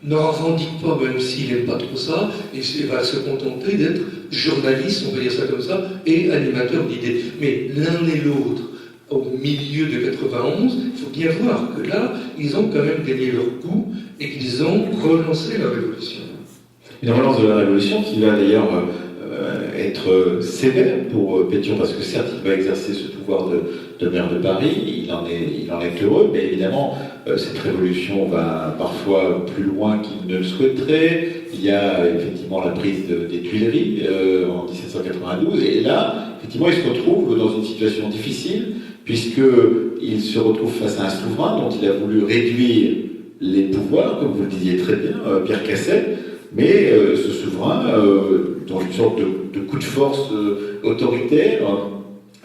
n'en revendique pas, même s'il n'aime pas trop ça, et va se contenter d'être journaliste, on va dire ça comme ça, et animateur d'idées. Mais l'un et l'autre, au milieu de 91, il faut bien voir que là, ils ont quand même gagné leur coup et qu'ils ont relancé la révolution. Une relance de la révolution qui va d'ailleurs être sévère pour Pétion, parce que certes, il va exercer ce pouvoir de maire de Paris, il en est heureux, mais évidemment, cette révolution va parfois plus loin qu'il ne le souhaiterait. Il y a effectivement la prise des Tuileries en 1792, et là, effectivement, il se retrouve dans une situation difficile, puisqu'il se retrouve face à un souverain dont il a voulu réduire les pouvoirs, comme vous le disiez très bien, Pierre Cassel, mais ce souverain, dans une sorte de coup de force autoritaire,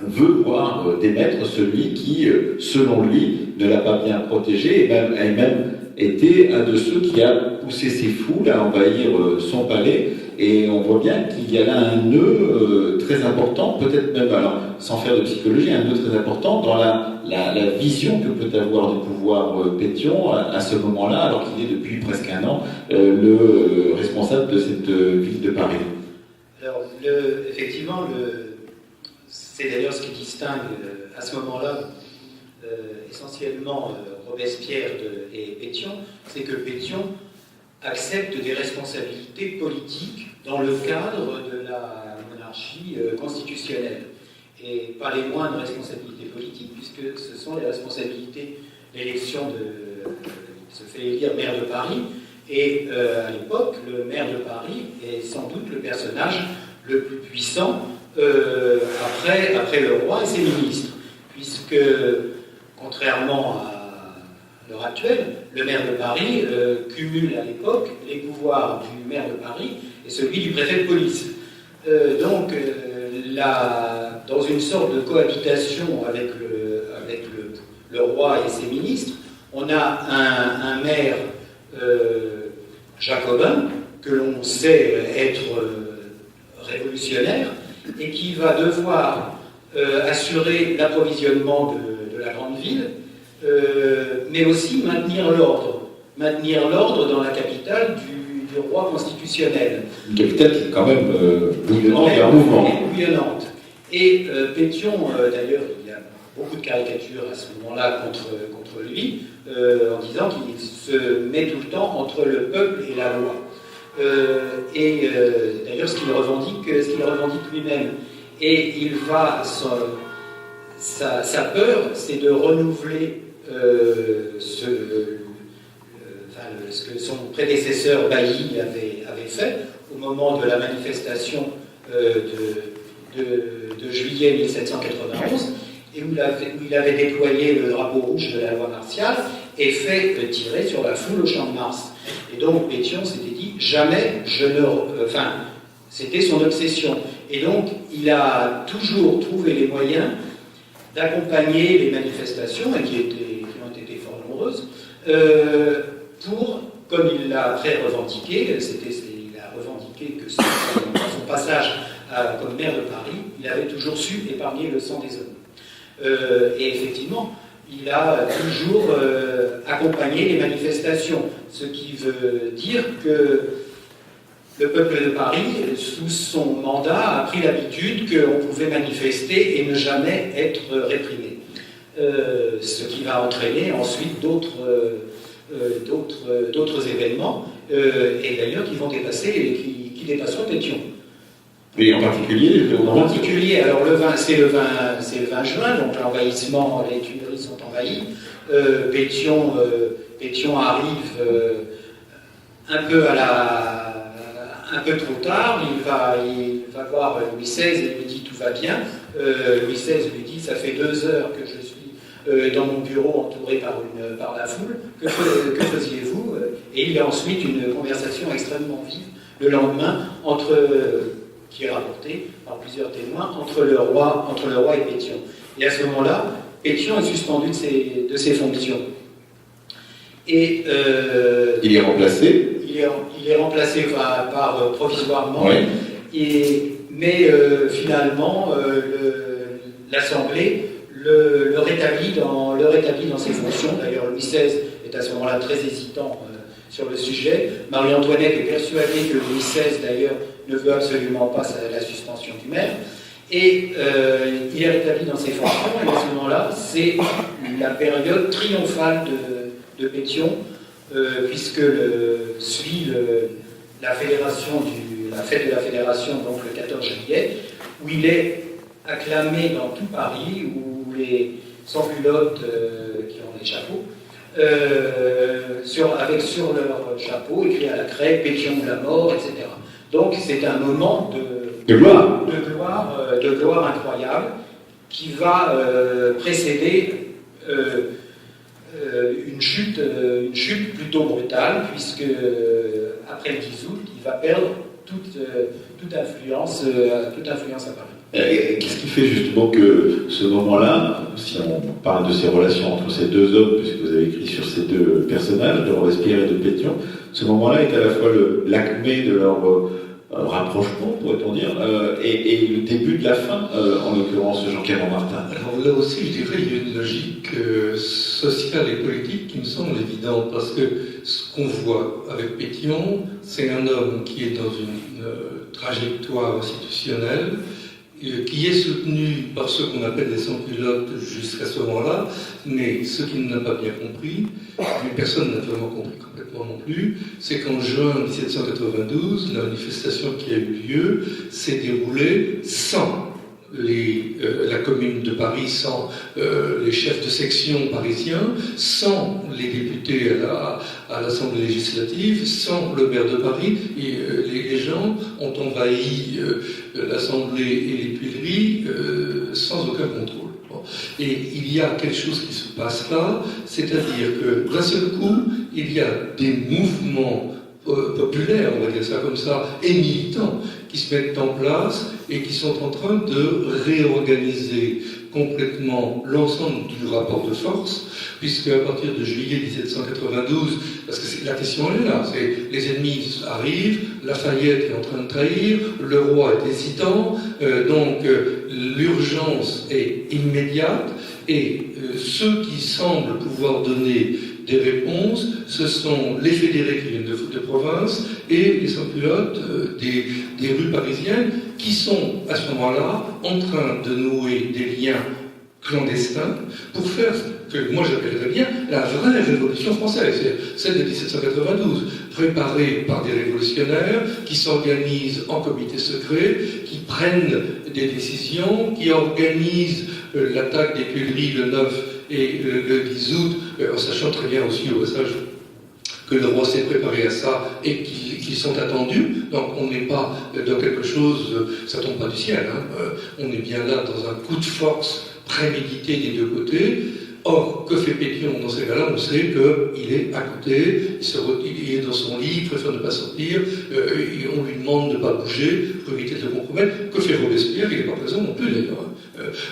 veut voir démettre celui qui, selon lui, ne l'a pas bien protégé, et même été un de ceux qui a poussé ses foules à envahir son palais. Et on voit bien qu'il y a là un nœud très important, peut-être même, alors sans faire de psychologie, un nœud très important dans la vision que peut avoir du pouvoir Pétion à ce moment-là, alors qu'il est depuis presque un an le responsable de cette ville de Paris. Alors, effectivement, c'est d'ailleurs ce qui distingue à ce moment-là essentiellement Robespierre et Pétion, c'est que Pétion accepte des responsabilités politiques dans le cadre de la monarchie constitutionnelle. Et pas les moindres responsabilités politiques, puisque ce sont les responsabilités d'élection il se fait élire maire de Paris, et à l'époque, le maire de Paris est sans doute le personnage le plus puissant après le roi et ses ministres, puisque, contrairement à l'heure actuelle, le maire de Paris cumule à l'époque les pouvoirs du maire de Paris et celui du préfet de police. Donc, dans une sorte de cohabitation avec le roi et ses ministres, on a un maire jacobin, que l'on sait être révolutionnaire, et qui va devoir assurer l'approvisionnement de la grande ville, mais aussi maintenir l'ordre dans la capitale du roi constitutionnel. Une capitale qui est quand même bouillonnante et en mouvement. Bouillonnante. Et Pétion, d'ailleurs, il y a beaucoup de caricatures à ce moment-là contre lui, en disant qu'il se met tout le temps entre le peuple et la loi. D'ailleurs, ce qu'il revendique lui-même. Et il va, sa peur, c'est de renouveler ce que son prédécesseur Bailly avait fait au moment de la manifestation de juillet 1791, et où il avait déployé le drapeau rouge de la loi martiale et fait tirer sur la foule au Champ de Mars. Et donc Pétion s'était dit jamais c'était son obsession. Et donc il a toujours trouvé les moyens d'accompagner les manifestations, et qui ont été fort nombreuses, pour, comme il l'a après revendiqué, il a revendiqué que dans son passage comme maire de Paris, il avait toujours su épargner le sang des hommes. Et effectivement, il a toujours accompagné les manifestations, ce qui veut dire que le peuple de Paris, sous son mandat, a pris l'habitude qu'on pouvait manifester et ne jamais être réprimé. Ce qui va entraîner ensuite d'autres événements, et d'ailleurs qui vont dépasser, qui dépasseront Pétion. Et en particulier, alors c'est le 20 juin, donc l'envahissement, les Tuileries sont envahies. Pétion arrive un peu trop tard. Il va voir Louis XVI et lui dit tout va bien. Louis XVI lui dit ça fait 2 heures que je suis dans mon bureau entouré par la foule. Que faisiez-vous? Et il y a ensuite une conversation extrêmement vive le lendemain qui est rapportée par plusieurs témoins entre le roi et Pétion. Et à ce moment-là, Pétion est suspendu de ses fonctions. Et il est remplacé. Il est remplacé par provisoirement. Oui. Mais finalement, l'Assemblée le rétablit dans ses fonctions. D'ailleurs, Louis XVI est à ce moment-là très hésitant sur le sujet. Marie-Antoinette est persuadée que Louis XVI, d'ailleurs, ne veut absolument pas la suspension du maire. Et il est rétabli dans ses fonctions. Et à ce moment-là, c'est la période triomphale de Pétion, puisque suit la fête de la Fédération, donc le 14 juillet, où il est acclamé dans tout Paris, où les sans-culottes qui ont des chapeaux, avec sur leur chapeau écrit à la craie Pétion ou la mort, etc. Donc c'est un moment de gloire incroyable qui va précéder une chute plutôt brutale, puisque après le 10 août, il va perdre toute influence à Paris. Qu'est-ce qui fait justement que ce moment-là, si on parle de ces relations entre ces deux hommes, puisque vous avez écrit sur ces deux personnages, de Robespierre et de Pétion, ce moment-là est à la fois l'acmé de leur rapprochement, pourrait-on dire, et le début de la fin, en l'occurrence de Jean-Clément Martin. Alors là aussi, je dirais, il y a une logique sociale et politique qui me semble évidente, parce que ce qu'on voit avec Pétion, c'est un homme qui est dans une trajectoire institutionnelle, qui est soutenu par ceux qu'on appelle les sans-culottes jusqu'à ce moment-là, mais ce qu'il n'a pas bien compris, mais personne n'a vraiment compris complètement non plus, c'est qu'en juin 1792, la manifestation qui a eu lieu s'est déroulée sans la commune de Paris, sans les chefs de section parisiens, sans les députés à l'Assemblée législative, sans le maire de Paris. Les gens ont envahi l'Assemblée et les Tuileries sans aucun contrôle. Et il y a quelque chose qui se passe là, c'est-à-dire que d'un seul coup, il y a des mouvements populaires, on va dire ça comme ça, et militants, qui se mettent en place et qui sont en train de réorganiser complètement l'ensemble du rapport de force, puisque à partir de juillet 1792, parce que la question elle est là, c'est les ennemis arrivent, Lafayette est en train de trahir, le roi est hésitant, donc l'urgence est immédiate, et ceux qui semblent pouvoir donner des réponses, ce sont les fédérés qui viennent de province et les sans-culottes des rues parisiennes qui sont à ce moment-là en train de nouer des liens clandestins pour faire ce que moi j'appellerais bien la vraie révolution française, celle de 1792, préparée par des révolutionnaires qui s'organisent en comité secret, qui prennent des décisions, qui organisent l'attaque des Tuileries le 9 et le 10 août, en sachant très bien aussi au passage que le roi s'est préparé à ça et qu'ils sont attendus. Donc on n'est pas dans quelque chose, ça tombe pas du ciel, hein. On est bien là dans un coup de force prémédité des deux côtés. Or, que fait Pétion dans ces cas-là? On sait qu'il est à côté, il est dans son lit, il préfère ne pas sortir, on lui demande de ne pas bouger pour éviter de le compromettre. Que fait Robespierre? Il n'est pas présent non plus d'ailleurs.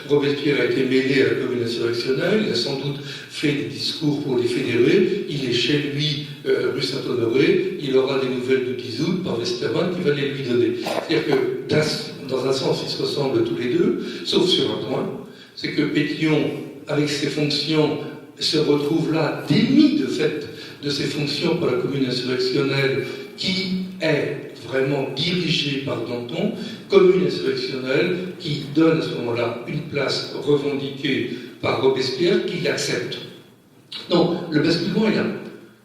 Robespierre a été mêlé à la commune insurrectionnelle, il a sans doute fait des discours pour les fédérés, il est chez lui, rue Saint-Honoré, il aura des nouvelles du 10 août par Westermann qui va les lui donner. C'est-à-dire que dans un sens, ils se ressemblent tous les deux, sauf sur un point, c'est que Pétion, avec ses fonctions, se retrouve là démis de fait de ses fonctions par la commune insurrectionnelle qui est vraiment dirigée par Danton, commune insurrectionnelle qui donne à ce moment-là une place revendiquée par Robespierre qui l'accepte. Donc le basculement est là.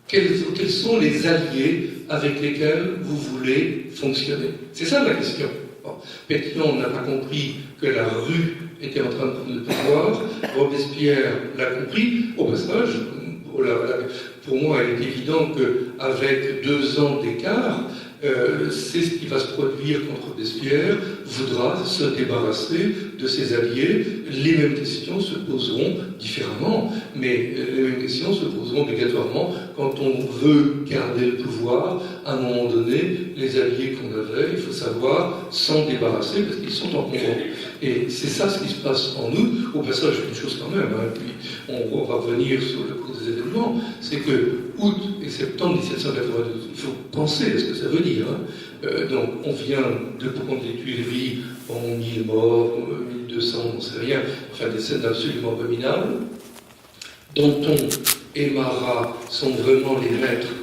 Quels sont les alliés avec lesquels vous voulez fonctionner? C'est ça la question. Bon. Pétion n'a pas compris que la rue était en train de prendre le pouvoir. Robespierre l'a compris. Au passage, pour moi, il est évident qu'avec 2 ans d'écart, c'est ce qui va se produire quand Robespierre voudra se débarrasser de ses alliés. Les mêmes questions se poseront différemment, mais les mêmes questions se poseront obligatoirement quand on veut garder le pouvoir. À un moment donné, les alliés qu'on avait, il faut savoir s'en débarrasser parce qu'ils sont en combat. Et c'est ça ce qui se passe en août. Au passage, une chose quand même, puis on va revenir sur le cours des événements, c'est que août et septembre 1792, il faut penser à ce que ça veut dire. Donc on vient de prendre les Tuileries, 1000 morts, 1200, on ne sait rien, enfin des scènes absolument abominables. Danton et Marat sont vraiment les maîtres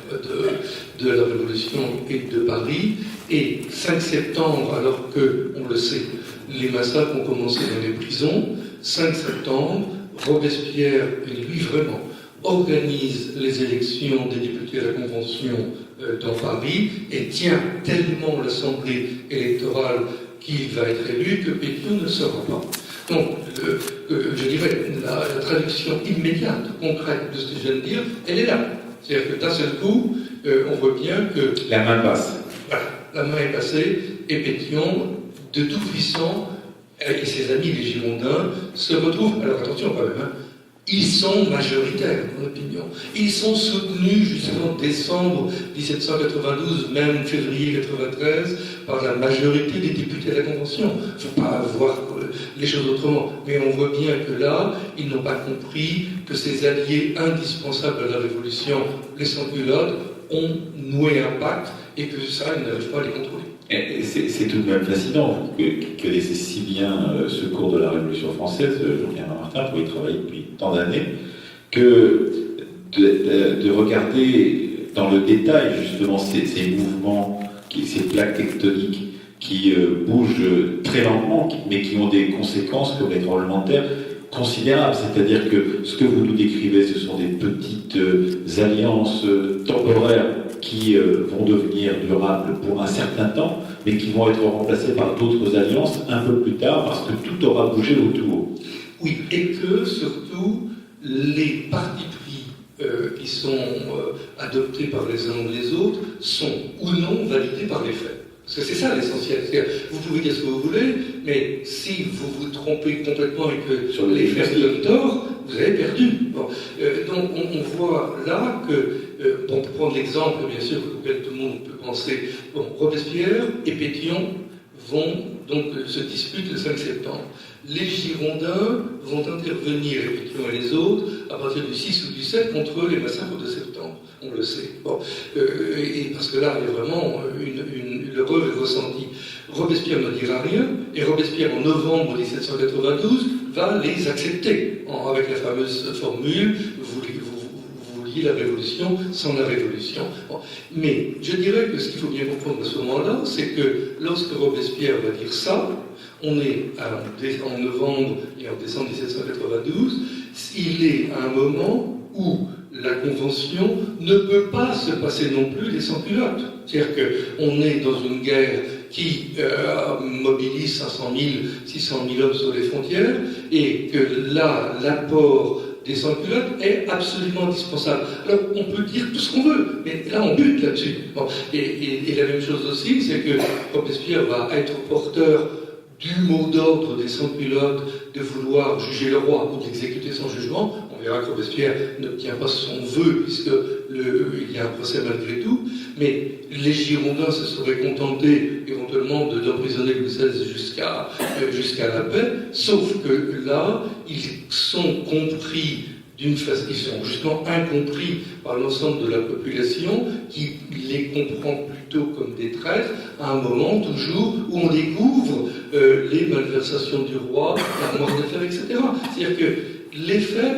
de la Révolution et de Paris. Et 5 septembre, alors que, on le sait, les massacres ont commencé dans les prisons, 5 septembre, Robespierre, lui vraiment, organise les élections des députés à la Convention dans Paris et tient tellement l'Assemblée électorale qu'il va être élu que Pétion ne sera pas. Donc, je dirais, la traduction immédiate, concrète de ce que je viens de dire, elle est là. C'est-à-dire que d'un seul coup, on voit bien que... La main passe. Voilà, la main est passée et Pétion, de tout puissant, et ses amis les Girondins, se retrouvent... Alors attention quand même, ils sont majoritaires, dans l'opinion. Ils sont soutenus jusqu'en décembre 1792, même février 93, par la majorité des députés de la Convention. Il ne faut pas voir les choses autrement. Mais on voit bien que là, ils n'ont pas compris que ces alliés indispensables à la Révolution, les sans-culottes, ont noué un pacte et que ça, ils n'arrivent pas à les contrôler. C'est tout de même fascinant, vous qui connaissez si bien ce cours de la Révolution française, Julien Martin, pour y travailler depuis tant d'années, que de regarder dans le détail justement ces mouvements, ces plaques tectoniques qui bougent très lentement, mais qui ont des conséquences comme les tremblements de terre considérables. C'est-à-dire que ce que vous nous décrivez, ce sont des petites alliances temporaires qui vont devenir durables pour un certain temps, mais qui vont être remplacées par d'autres alliances un peu plus tard, parce que tout aura bougé autour. Oui, et que surtout, les partis pris qui sont adoptés par les uns ou les autres sont ou non validés par les faits. Parce que c'est ça l'essentiel. Vous pouvez dire ce que vous voulez, mais si vous vous trompez complètement et que sur les faits vous donnent tort, vous avez perdu. Bon. Donc on voit là que, pour prendre l'exemple, bien sûr, auquel tout le monde peut penser, bon, Robespierre et Pétion vont donc se disputent le 5 septembre. Les Girondins vont intervenir, et Pétion et les autres, à partir du 6 ou du 7 contre les massacres de septembre. On le sait. Bon. Et parce que là, il y a vraiment l'horreur est ressentie. Robespierre ne dira rien, et Robespierre, en novembre 1792, va les accepter, avec la fameuse formule « vous vouliez la révolution sans la révolution ». Bon. Mais je dirais que ce qu'il faut bien comprendre à ce moment-là, c'est que lorsque Robespierre va dire ça, on est en novembre et en décembre 1792, il est à un moment où la Convention ne peut pas se passer non plus des sans-culottes. C'est-à-dire qu'on est dans une guerre qui mobilise 500 000, 600 000 hommes sur les frontières, et que là, l'apport des sans-culottes est absolument indispensable. Alors, on peut dire tout ce qu'on veut, mais là, on bute là-dessus. Bon. Et la même chose aussi, c'est que Robespierre va être porteur du mot d'ordre des sans-culottes de vouloir juger le roi ou d'exécuter son jugement. On verra que Robespierre n'obtient pas son vœu, puisqu'il y a un procès malgré tout. Mais les Girondins se seraient contentés éventuellement d'emprisonner Louis XVI jusqu'à la paix, sauf que là, ils sont compris ils sont justement incompris par l'ensemble de la population qui les comprend plutôt comme des traîtres à un moment toujours où on découvre les malversations du roi, la mort d'affaires, etc. C'est-à-dire que les faits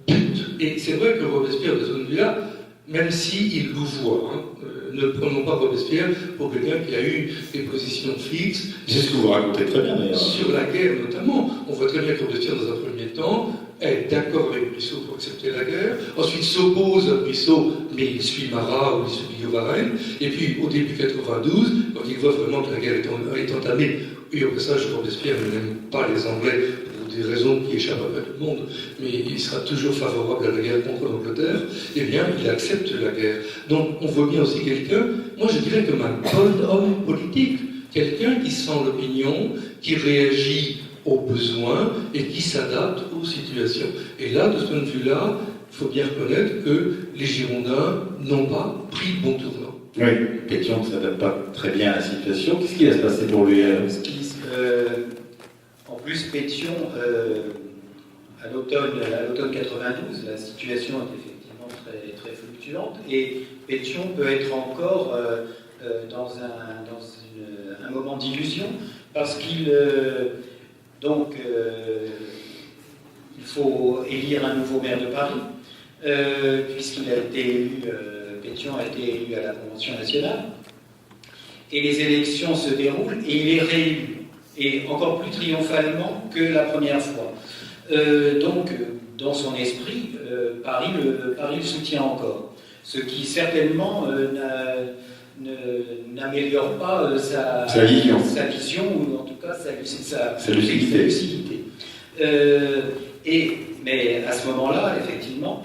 butent. Et c'est vrai que Robespierre, de ce point de vue-là, même s'il louvoie, ne prenons pas Robespierre pour quelqu'un qui a eu des positions fixes. C'est ce que vous racontez très bien d'ailleurs. Sur la guerre notamment. On voit très bien que Robespierre, dans un premier temps, est d'accord avec Brissot pour accepter la guerre, ensuite s'oppose à Brissot, mais il suit Marat ou il suit Guillaume-Varenne, et puis au début 92, quand il voit vraiment que la guerre est entamée, et au passage Robespierre ne n'aime pas les Anglais, pour des raisons qui échappent à tout le monde, mais il sera toujours favorable à la guerre contre l'Angleterre, eh bien, il accepte la guerre. Donc, on voit bien aussi quelqu'un, moi je dirais comme un bon homme politique, quelqu'un qui sent l'opinion, qui réagit aux besoins et qui s'adapte aux situations. Et là, de ce point de vue-là, il faut bien reconnaître que les Girondins n'ont pas pris le bon tournant. Oui, Pétion ne s'adapte pas très bien à la situation. Qu'est-ce qui va se passer pour lui En plus, Pétion, à l'automne 92, la situation est effectivement très, très fluctuante, et Pétion peut être encore dans un moment d'illusion, parce qu'il il faut élire un nouveau maire de Paris, puisqu'il a été élu, Pétion a été élu à la Convention nationale, et les élections se déroulent, et il est réélu, et encore plus triomphalement que la première fois. Donc, dans son esprit, Paris le soutient encore, ce qui certainement n'améliore pas sa vision, ou en tout cas sa lucidité. Mais à ce moment-là, effectivement,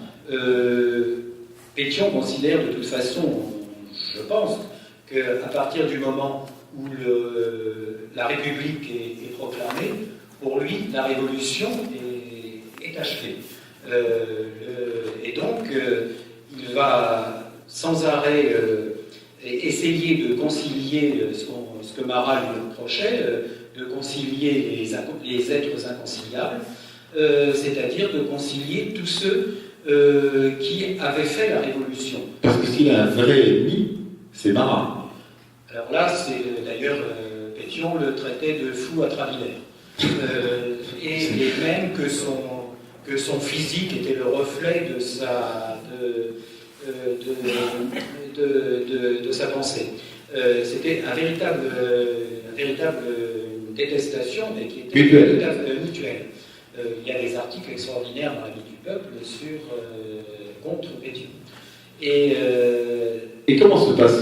Pétion considère de toute façon, je pense, qu'à partir du moment où la République est proclamée, pour lui, la Révolution est achevée. Et donc, il va sans arrêt essayer de concilier ce que Marat lui reprochait, de concilier les êtres inconciliables, c'est-à-dire de concilier tous ceux qui avaient fait la Révolution. Parce que s'il a un vrai ennemi, c'est Marat. Alors là, c'est d'ailleurs, Pétion le traitait de fou à Travillers. Et même que son physique était le reflet de sa pensée. C'était un véritable détestation, mais qui était mutuelle. Il y a des articles extraordinaires dans la vie du peuple contre Pétion. Et comment se passe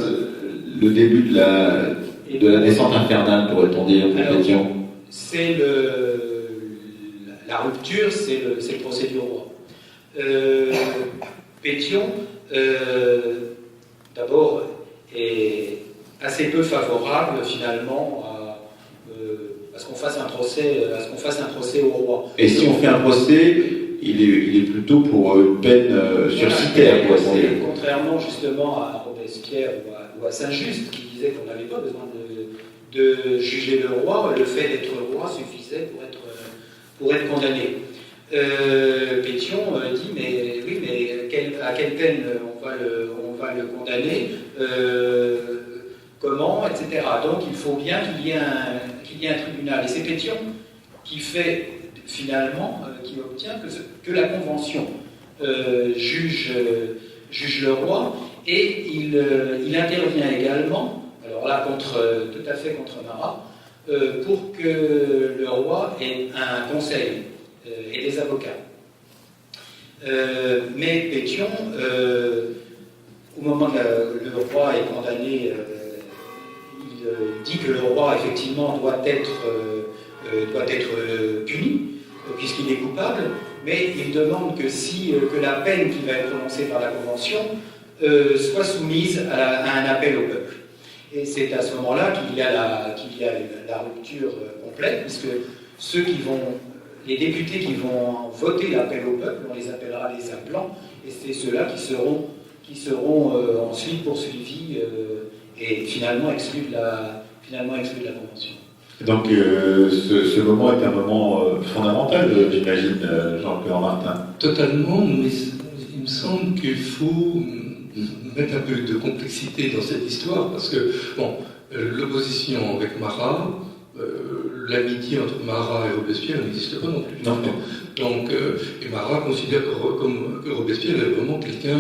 le début de la descente infernale, pourrait-on dire, pour Pétion? C'est la rupture, c'est le procès du roi. Pétion, d'abord, est assez peu favorable finalement à ce qu'on fasse un procès au roi. Et si on fait un procès, il est plutôt pour une peine sursitaire, pourrait-on dire. Contrairement justement à Robespierre ou à Saint-Just, qui disait qu'on n'avait pas besoin de juger le roi, le fait d'être roi suffisait pour être condamné. Pétion dit à quelle peine on va le condamner, comment, etc. Donc il faut bien qu'il y ait un tribunal. Et c'est Pétion qui fait finalement, qui obtient que la Convention juge le roi, et il intervient également, alors là tout à fait contre Marat, pour que le roi ait un conseil et des avocats. Mais Pétion, au moment où le roi est condamné, il dit que le roi effectivement doit être puni, puisqu'il est coupable, mais il demande que la peine qui va être prononcée par la Convention soit soumise à un appel au peuple. Et c'est à ce moment-là qu'il y a la rupture complète, puisque les députés qui vont voter l'appel au peuple, on les appellera les appelants, et c'est ceux-là qui seront ensuite poursuivis et finalement exclus de la Convention. Donc ce moment est un moment fondamental, j'imagine, Jean-Pierre Martin. Totalement, mais il me semble qu'il faut mettre un peu de complexité dans cette histoire, parce que, l'opposition avec Marat, l'amitié entre Marat et Robespierre n'existe pas non plus. Non. Donc, et Marat considère que Robespierre est vraiment quelqu'un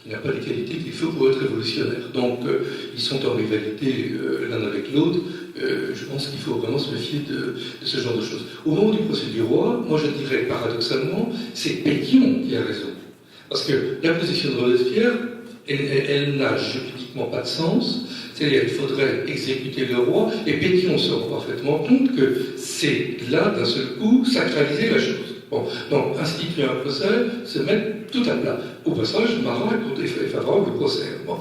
qui n'a pas les qualités qu'il faut pour être révolutionnaire. Donc, ils sont en rivalité l'un avec l'autre. Je pense qu'il faut vraiment se méfier de ce genre de choses. Au moment du procès du roi, moi je dirais paradoxalement, c'est Pétion qui a raison. Parce que la position de Robespierre elle n'a juridiquement pas de sens. C'est-à-dire qu'il faudrait exécuter le roi, et Pétion se rend parfaitement compte que c'est là, d'un seul coup, sacraliser la chose. Bon, donc, instituer un procès, se mettre tout à plat. Au passage, Marat est favorable au procès. Bon,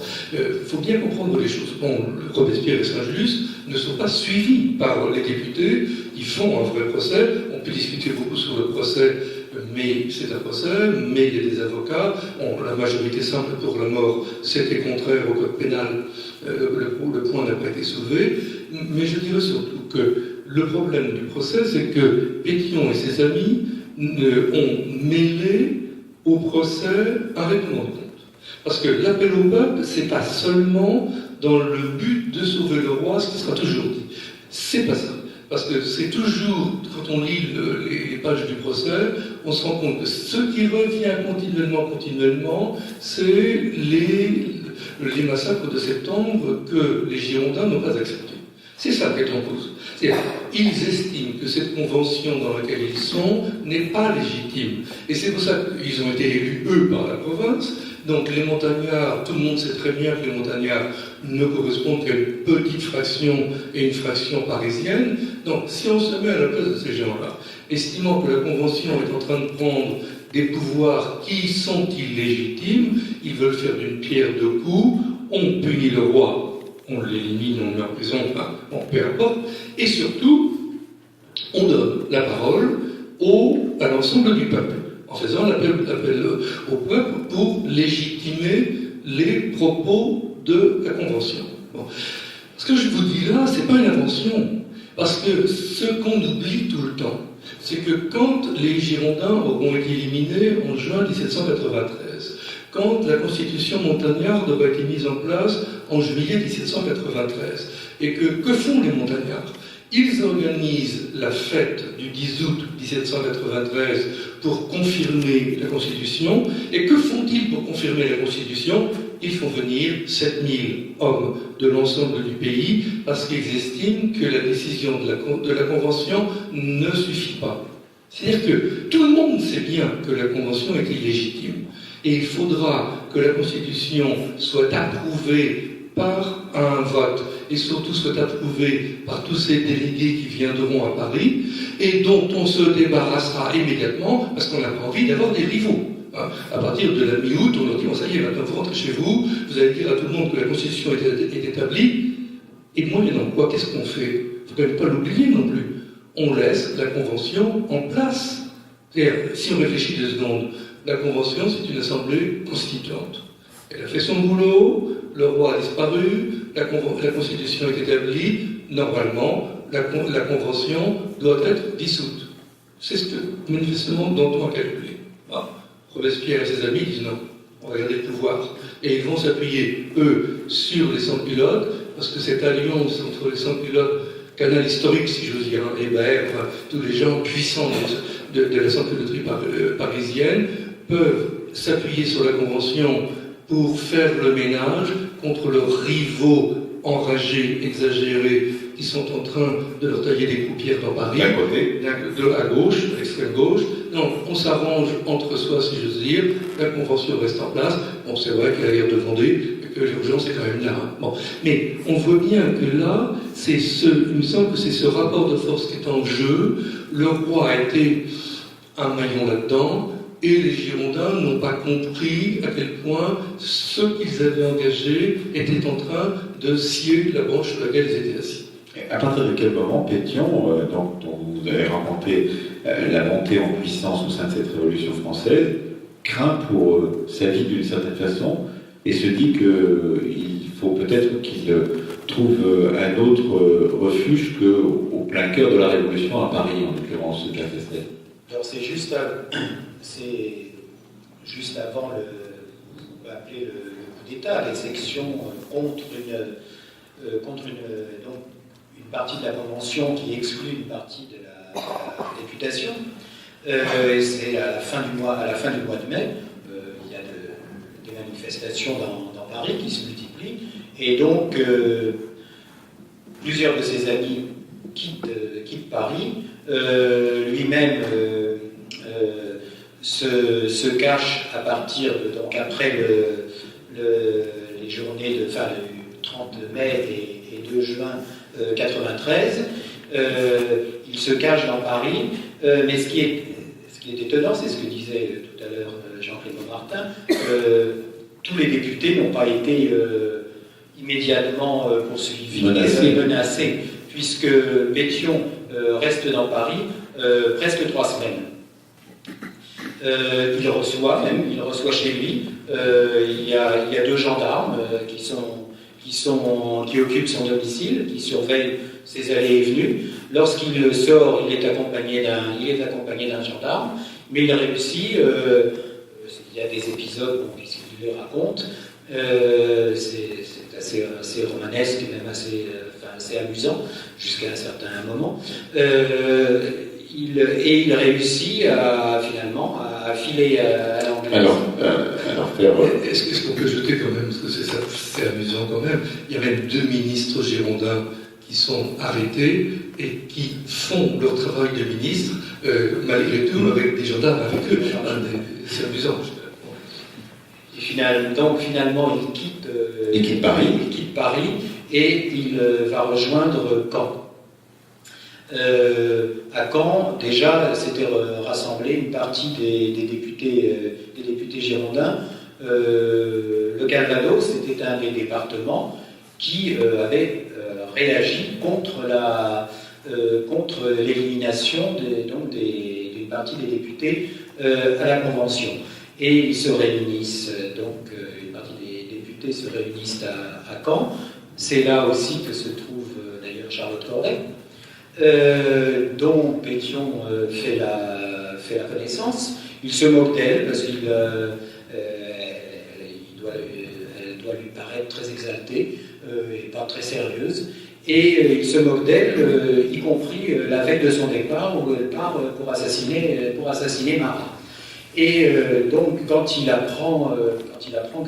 faut bien comprendre les choses. Bon, Robespierre et Saint-Just ne sont pas suivis par les députés, ils font un vrai procès. On peut discuter beaucoup sur le procès, mais c'est un procès, mais il y a des avocats. La majorité simple pour la mort, c'était contraire au code pénal. Le point n'a pas été soulevé. Mais je dirais surtout que le problème du procès, c'est que Pétion et ses amis ont mêlé au procès un règlement de compte. Parce que l'appel au peuple, c'est pas seulement dans le but de sauver le roi, ce qui sera toujours dit. C'est pas ça. Parce que c'est toujours, quand on lit les pages du procès, on se rend compte que ce qui revient continuellement, c'est les massacres de septembre que les Girondins n'ont pas acceptés. C'est ça qui est en cause. Ils estiment que cette convention dans laquelle ils sont n'est pas légitime. Et c'est pour ça qu'ils ont été élus, eux, par la province. Donc les montagnards, tout le monde sait très bien que les montagnards ne correspondent qu'à une petite fraction et une fraction parisienne. Donc si on se met à la place de ces gens-là, estimant que la convention est en train de prendre des pouvoirs qui sont illégitimes, ils veulent faire d'une pierre deux coups, on punit le roi, on l'élimine, on le met en prison, enfin, bon, peu importe, et surtout, on donne la parole à l'ensemble du peuple, en faisant l'appel au peuple pour légitimer les propos de la Convention. Bon. Ce que je vous dis là, c'est pas une invention, parce que ce qu'on oublie tout le temps, c'est que quand les Girondins auront été éliminés en juin 1793, quand la constitution montagnarde aura été mise en place en juillet 1793, et que font les montagnards? Ils organisent la fête du 10 août 1793 pour confirmer la Constitution. Et que font-ils pour confirmer la Constitution? Ils font venir 7000 hommes de l'ensemble du pays parce qu'ils estiment que la décision de la Convention ne suffit pas. C'est-à-dire que tout le monde sait bien que la Convention est illégitime. Et il faudra que la Constitution soit approuvée par un vote, et surtout soit approuvée par tous ces délégués qui viendront à Paris, et dont on se débarrassera immédiatement, parce qu'on n'a pas envie d'avoir des rivaux. À partir de la mi-août, on leur dit, bon, ça y est, maintenant vous rentrez chez vous, vous allez dire à tout le monde que la Constitution est établie, et moyennant quoi, qu'est-ce qu'on fait? Il ne faut quand même pas l'oublier non plus. On laisse la Convention en place. C'est-à-dire, si on réfléchit 2 secondes, la Convention, c'est une assemblée constituante. Elle a fait son boulot, le roi a disparu, la Constitution est établie, normalement, la Convention doit être dissoute. C'est ce que, manifestement, Danton a calculé. Robespierre et ses amis disent non, on va garder le pouvoir. Et ils vont s'appuyer, eux, sur les sans-culottes, parce que cette alliance entre les sans-culottes, canal historique, si j'ose dire, Hébert, enfin, tous les gens puissants de la sans-culotterie parisienne, peuvent s'appuyer sur la Convention pour faire le ménage contre leurs rivaux enragés, exagérés, qui sont en train de leur tailler des paupières dans Paris. D'un côté. À gauche, à l'extrême gauche. Donc, on s'arrange entre soi, si j'ose dire. La Convention reste en place. Bon, c'est vrai qu'il y a la guerre de Vendée, et que l'urgence est quand même là. Bon. Mais on voit bien que là, il me semble que c'est ce rapport de force qui est en jeu. Le roi a été un maillon là-dedans. Et les Girondins n'ont pas compris à quel point ceux qu'ils avaient engagés étaient en train de scier la branche sur laquelle ils étaient assis. Et à partir de quel moment Pétion, dont vous avez raconté la montée en puissance au sein de cette révolution française, craint pour sa vie d'une certaine façon et se dit qu'il faut peut-être qu'il trouve un autre refuge qu'au plein cœur de la révolution à Paris, en l'occurrence Pierre Festel. Alors c'est juste avant le coup d'État, l'exécution contre une partie de la Convention qui exclut une partie de la députation. C'est à la fin du mois de mai. Il y a des manifestations dans Paris qui se multiplient. Et donc, plusieurs de ses amis quittent Paris. Lui-même se cache à partir de, donc après les journées du 30 mai et 2 juin 93. Il se cache dans Paris, mais ce qui est étonnant, c'est ce que disait tout à l'heure Jean-Clément Martin, tous les députés n'ont pas été immédiatement poursuivis, menacés, puisque Pétion reste dans Paris presque 3 semaines. Il reçoit chez lui, il y a 2 gendarmes qui occupent son domicile, qui surveillent ses allées et venues. Lorsqu'il sort, il est accompagné d'un gendarme, mais il réussit, il y a des épisodes puisqu'il les raconte, c'est assez romanesque, même assez amusant, jusqu'à un certain moment. Il réussit finalement à filer à l'anglaise. Est-ce qu'on peut jeter quand même, parce que c'est amusant quand même, il y a même 2 ministres girondins qui sont arrêtés et qui font leur travail de ministre, malgré tout, avec des gendarmes avec eux. C'est amusant. Donc finalement, il quitte Paris et il va rejoindre Caen. À Caen, déjà, s'était rassemblée une partie des députés girondins. Le Calvados, c'était un des départements qui avait réagi contre l'élimination d'une partie des députés à la Convention. Et ils se réunissent, une partie des députés se réunissent à Caen. C'est là aussi que se trouve d'ailleurs Charlotte Corday, dont Pétion fait la connaissance. Il se moque d'elle parce qu'elle doit lui paraître très exaltée et pas très sérieuse. Et il se moque d'elle, y compris la veille de son départ, où elle part pour assassiner Marat. Et donc, quand il apprend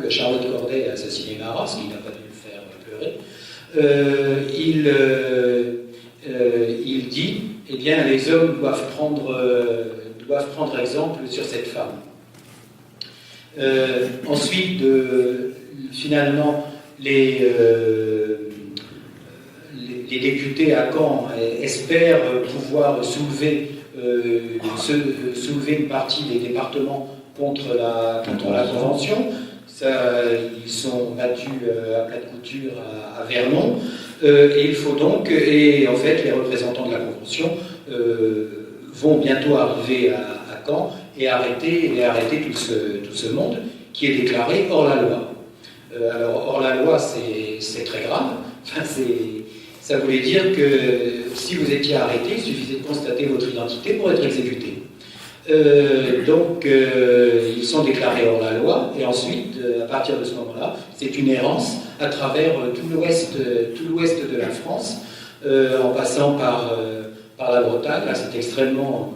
que Charlotte Corday a assassiné Marat, ce qui n'a pas dû le faire pleurer, il dit, eh bien, les hommes doivent prendre exemple sur cette femme. Ensuite, finalement, les députés à Caen espèrent pouvoir soulever une partie des départements contre la Convention. Ils sont battus à plat de couture à Vernon. Et il faut donc, et en fait, les représentants de la Convention vont bientôt arriver à Caen et arrêter tout ce monde qui est déclaré hors la loi. Alors, hors la loi, c'est très grave. Enfin, ça voulait dire que si vous étiez arrêté, il suffisait de constater votre identité pour être exécuté. Donc, ils sont déclarés hors la loi, et ensuite, à partir de ce moment-là, c'est une errance à travers tout l'ouest de la France, en passant par la Bretagne. Là, c'est extrêmement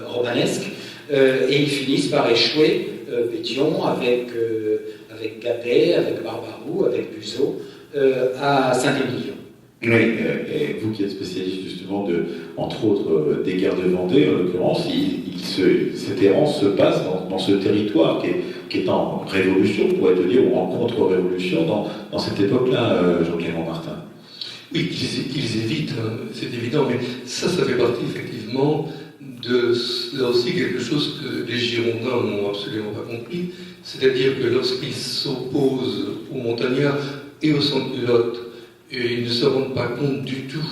romanesque, et ils finissent par échouer, Pétion, avec Gabet, avec Barbaroux, avec Buzot, à Saint-Émilion. Oui, et vous qui êtes spécialiste justement entre autres des guerres de Vendée, en l'occurrence, cette errance se passe dans ce territoire qui est en révolution, on pourrait te dire, ou en contre-révolution dans cette époque-là, Jean-Clément Martin. Oui, qu'ils évitent, hein, c'est évident, mais ça fait partie effectivement là aussi quelque chose que les Girondins n'ont absolument pas compris, c'est-à-dire que lorsqu'ils s'opposent aux montagnards et aux sans-culottes, ils ne se rendent pas compte du tout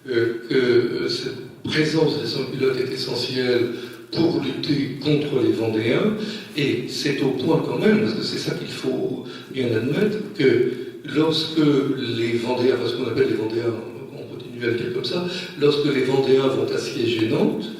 que cette présence des sans-culottes est essentielle pour lutter contre les Vendéens, et c'est au point quand même, parce que c'est ça qu'il faut bien admettre, que lorsque les Vendéens, parce qu'on appelle les Vendéens, on continue à le dire comme ça, lorsque les Vendéens vont assiéger Nantes,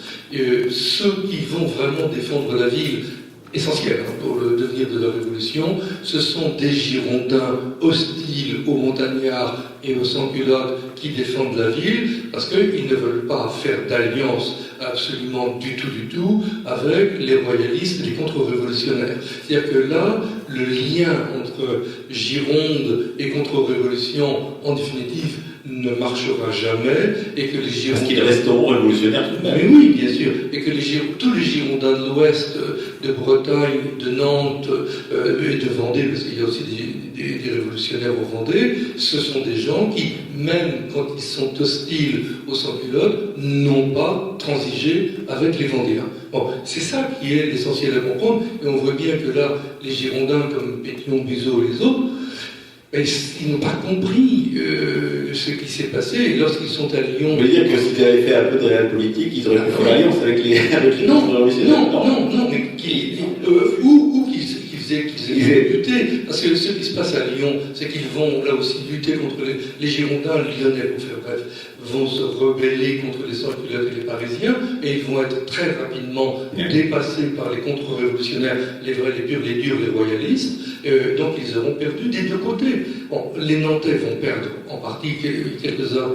ceux qui vont vraiment défendre la ville, essentiel pour le devenir de la Révolution, ce sont des Girondins hostiles aux montagnards et aux sans-culottes qui défendent la ville, parce qu'ils ne veulent pas faire d'alliance absolument du tout avec les royalistes et les contre-révolutionnaires. C'est-à-dire que là, le lien entre Gironde et contre-révolution, en définitive, ne marchera jamais, et que les Girondins... Parce qu'ils resteront révolutionnaires tout de même. Mais oui, bien sûr, et que tous les Girondins de l'Ouest de Bretagne, de Nantes et de Vendée, parce qu'il y a aussi des révolutionnaires au Vendée, ce sont des gens qui, même quand ils sont hostiles aux sans-culottes, n'ont pas transigé avec les Vendéens. Bon, c'est ça qui est l'essentiel à comprendre, et on voit bien que là, les Girondins comme Pétion, Buzot et les autres, ils n'ont pas compris ce qui s'est passé. Et lorsqu'ils sont à Lyon... On veut dire que si tu avais fait un peu de réel politique, ils auraient pu faire l'alliance avec les révolutionnaires. Non, mais ou qu'ils faisaient lutter. Parce que ce qui se passe à Lyon, c'est qu'ils vont là aussi lutter contre les Girondins, les Lyonnais, pour faire bref, vont se rebeller contre les sans-culottes et les Parisiens, et ils vont être très rapidement dépassés par les contre-révolutionnaires, les vrais, les purs, les durs, les royalistes. Donc ils auront perdu des deux côtés. Bon, les Nantais vont perdre en partie, quelques-uns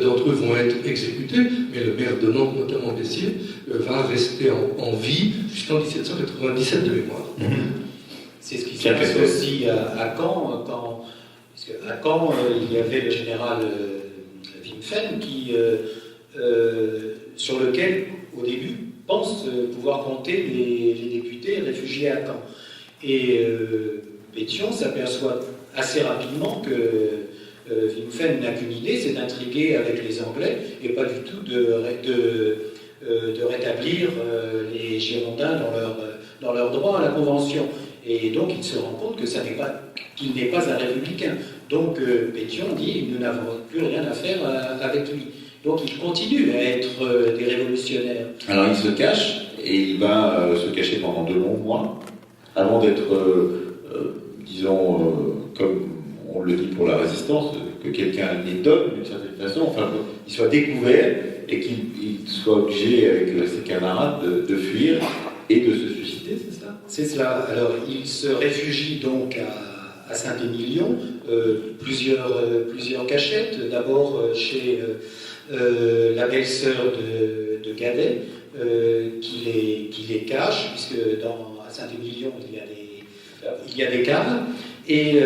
d'entre eux vont être exécutés, mais le maire de Nantes, notamment Bessier, va rester en vie jusqu'en 1797 de mémoire. C'est ce qui s'est passé aussi à Caen, parce qu'à Caen, il y avait le général Wimpfen sur lequel, au début, pense pouvoir compter les députés réfugiés à Caen. Et Pétion s'aperçoit assez rapidement que Wimpfen n'a qu'une idée, c'est d'intriguer avec les Anglais et pas du tout de rétablir les Girondins dans leur droit à la Convention. Et donc il se rend compte que qu'il n'est pas un républicain. Donc Pétion dit nous n'avons plus rien à faire avec lui. Donc il continue à être des révolutionnaires. Alors il se cache et il va se cacher pendant de longs mois avant d'être, disons, comme on le dit pour la résistance, que quelqu'un l'étonne d'une certaine façon, enfin qu'il soit découvert et qu'il soit obligé avec ses camarades de fuir et de se suicider, c'est ça? C'est cela. Alors il se réfugie donc à Saint-Émilion, plusieurs cachettes, d'abord chez la belle-sœur de Gadet, qui les cache, puisque à Saint-Émilion il y a des caves, et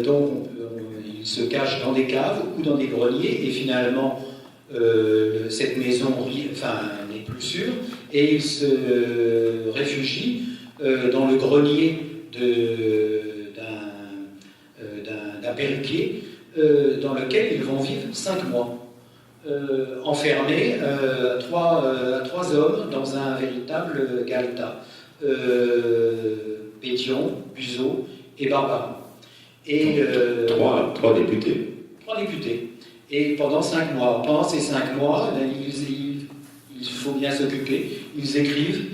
donc il se cache dans des caves ou dans des greniers, et finalement cette maison n'est plus sûre, et il se réfugie dans le grenier d'un perruquier, dans lequel ils vont vivre 5 mois. Enfermés à trois hommes dans un véritable galetas. Pétion, Buzot et Barbaroux. Et trois députés. 3 députés. Et pendant 5 mois. Pendant ces 5 mois, il faut bien s'occuper. Ils écrivent.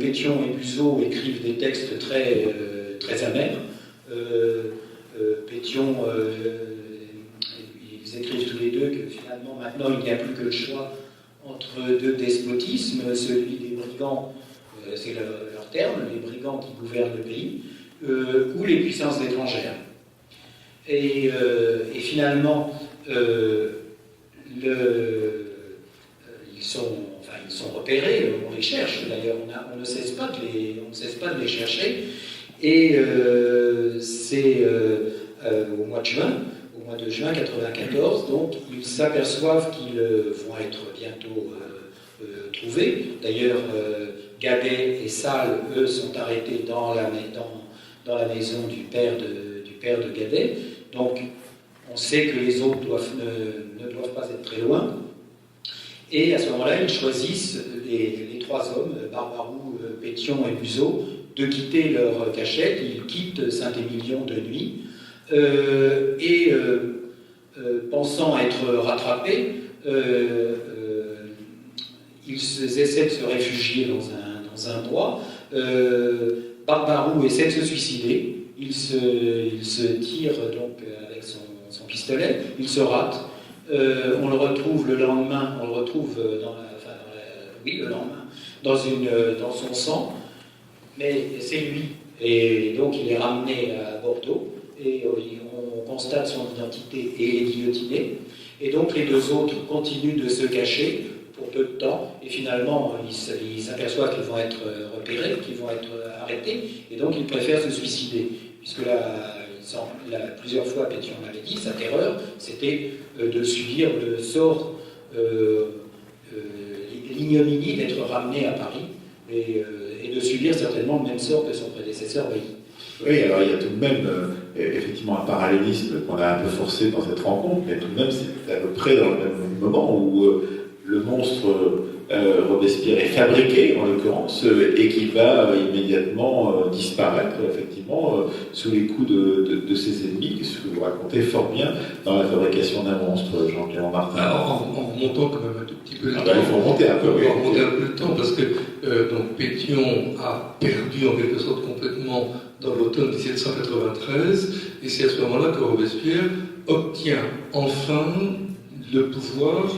Pétion et Buzot écrivent des textes très amers. Pétion, ils écrivent tous les deux que finalement, maintenant, il n'y a plus que le choix entre 2 despotismes, celui des brigands, c'est leur terme, les brigands qui gouvernent le pays, ou les puissances étrangères. Et finalement, ils sont repérés, on les cherche d'ailleurs, on ne cesse pas de les chercher, et c'est au mois de juin 1994, donc ils s'aperçoivent qu'ils vont être bientôt trouvés. D'ailleurs, Gadet et Salles, eux, sont arrêtés dans la maison du père de Gadet. Donc, on sait que les autres ne doivent pas être très loin. Et à ce moment-là, ils choisissent, les 3 hommes, Barbaroux, Pétion et Buzot, de quitter leur cachette. Ils quittent Saint-Émilion de nuit. Pensant être rattrapés, ils essaient de se réfugier dans un bois. Barbaroux essaie de se suicider. Il se tire donc avec son pistolet. Il se rate. On le retrouve le lendemain. Le lendemain, dans son sang. Mais c'est lui. Et donc il est ramené à Bordeaux. Et on constate son identité et il est guillotiné. Et donc les 2 autres continuent de se cacher pour peu de temps, et finalement ils s'aperçoivent qu'ils vont être repérés, qu'ils vont être arrêtés, et donc ils préfèrent se suicider, puisque là, plusieurs fois Pétion m'avait dit, sa terreur, c'était de subir le sort, l'ignominie d'être ramené à Paris, et de subir certainement le même sort que son prédécesseur Bailly. Oui, alors il y a tout de même effectivement un parallélisme qu'on a un peu forcé dans cette rencontre, mais tout de même c'est à peu près dans le même moment où le monstre Robespierre est fabriqué, en l'occurrence, et qui va immédiatement disparaître, effectivement, sous les coups de ses ennemis, ce que vous racontez fort bien dans la fabrication d'un monstre, Jean-Clément Martin. Alors, en remontant quand même un tout petit peu le temps. Il faut remonter un peu, oui. On va remonter un peu le temps, parce que donc Pétion a perdu en quelque sorte complètement dans l'automne 1793, et c'est à ce moment-là que Robespierre obtient enfin le pouvoir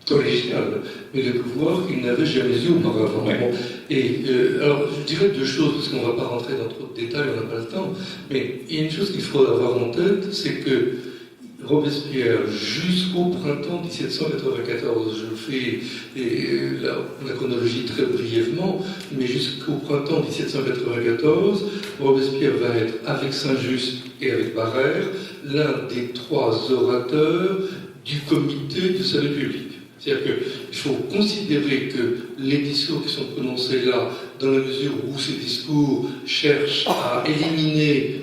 collégial, mais le pouvoir qu'il n'avait jamais eu auparavant. Ouais. Bon, et alors, je dirais deux choses, parce qu'on ne va pas rentrer dans trop de détails, on n'a pas le temps, mais il y a une chose qu'il faut avoir en tête, c'est que Robespierre, jusqu'au printemps 1794, je fais la chronologie très brièvement, mais jusqu'au printemps 1794, Robespierre va être, avec Saint-Just et avec Barrère, l'un des trois orateurs du comité de sa République. C'est-à-dire qu'il faut considérer que les discours qui sont prononcés là, dans la mesure où ces discours cherchent à éliminer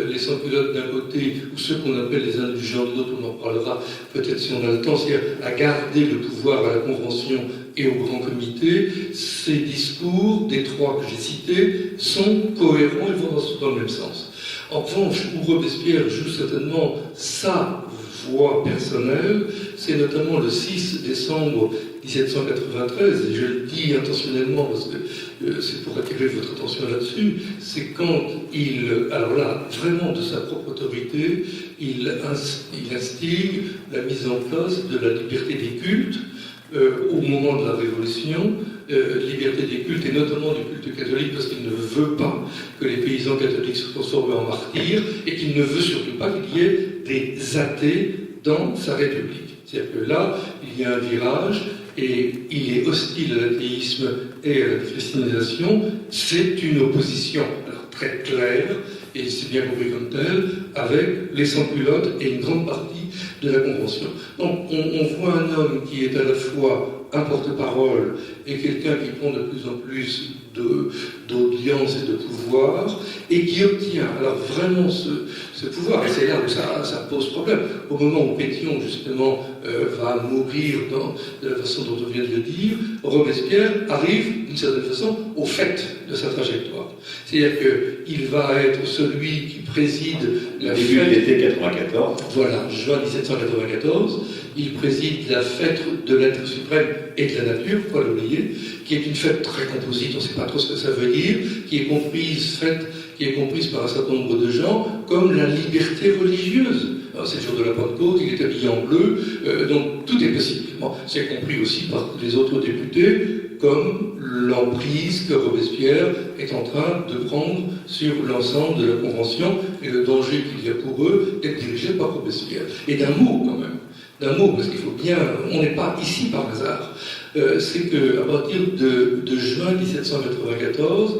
les sans-culottes d'un côté, ou ceux qu'on appelle les indulgents de l'autre, on en parlera peut-être si on a le temps, c'est-à-dire à garder le pouvoir à la Convention et au Grand Comité, ces discours, des trois que j'ai cités, sont cohérents et vont dans le même sens. En revanche, où Robespierre joue certainement sa voix personnelle, c'est notamment le 6 décembre 1793, et je le dis intentionnellement parce que c'est pour attirer votre attention là-dessus, c'est quand alors là, vraiment de sa propre autorité, il instigue la mise en place de la liberté des cultes au moment de la Révolution, liberté des cultes et notamment du culte catholique parce qu'il ne veut pas que les paysans catholiques se transforment en martyrs et qu'il ne veut surtout pas qu'il y ait des athées dans sa République. C'est-à-dire que là, il y a un virage et il est hostile à l'athéisme et à la christianisation. C'est une opposition alors, très claire, et c'est bien compris comme tel, avec les sans-culottes et une grande partie de la Convention. Donc on voit un homme qui est à la fois un porte-parole et quelqu'un qui prend de plus en plus d'audience et de pouvoir, et qui obtient alors vraiment ce pouvoir. Et c'est là où ça pose problème. Au moment où Pétion, justement, va mourir de la façon dont on vient de le dire, Robespierre arrive, d'une certaine façon, au fait de sa trajectoire. C'est-à-dire qu'il va être celui qui préside la début de l'été 94. Voilà, juin 1794. Il préside la fête de l'être suprême et de la nature, faut pas l'oublier, qui est une fête très composite, on ne sait pas trop ce que ça veut dire, qui est comprise par un certain nombre de gens comme la liberté religieuse. Alors, c'est le jour de la Pentecôte, il est habillé en bleu, donc tout est possible. Bon, c'est compris aussi par les autres députés comme l'emprise que Robespierre est en train de prendre sur l'ensemble de la Convention et le danger qu'il y a pour eux d'être dirigés par Robespierre. Et d'un mot quand même. D'un mot, parce qu'il faut bien, on n'est pas ici par hasard, c'est qu'à partir de juin 1794,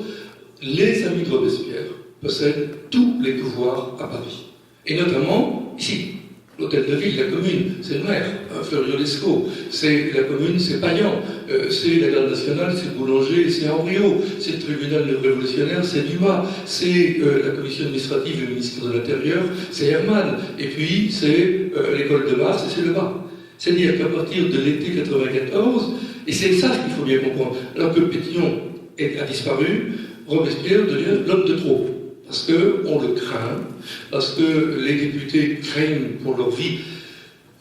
les amis de Robespierre possèdent tous les pouvoirs à Paris. Et notamment ici, l'hôtel de ville, la commune, c'est le maire, Fleuriot Lescaut, c'est la commune, c'est Payan, c'est la garde nationale, c'est Boulanger, c'est Henriot, c'est le tribunal révolutionnaire, c'est Dumas, c'est la commission administrative du ministère de l'Intérieur, c'est Hermann, et puis c'est l'école de Mars et c'est le bas. C'est-à-dire qu'à partir de l'été 94, et c'est ça qu'il faut bien comprendre, alors que Pétion a disparu, Robespierre devient l'homme de trop. Parce qu'on le craint, parce que les députés craignent pour leur vie,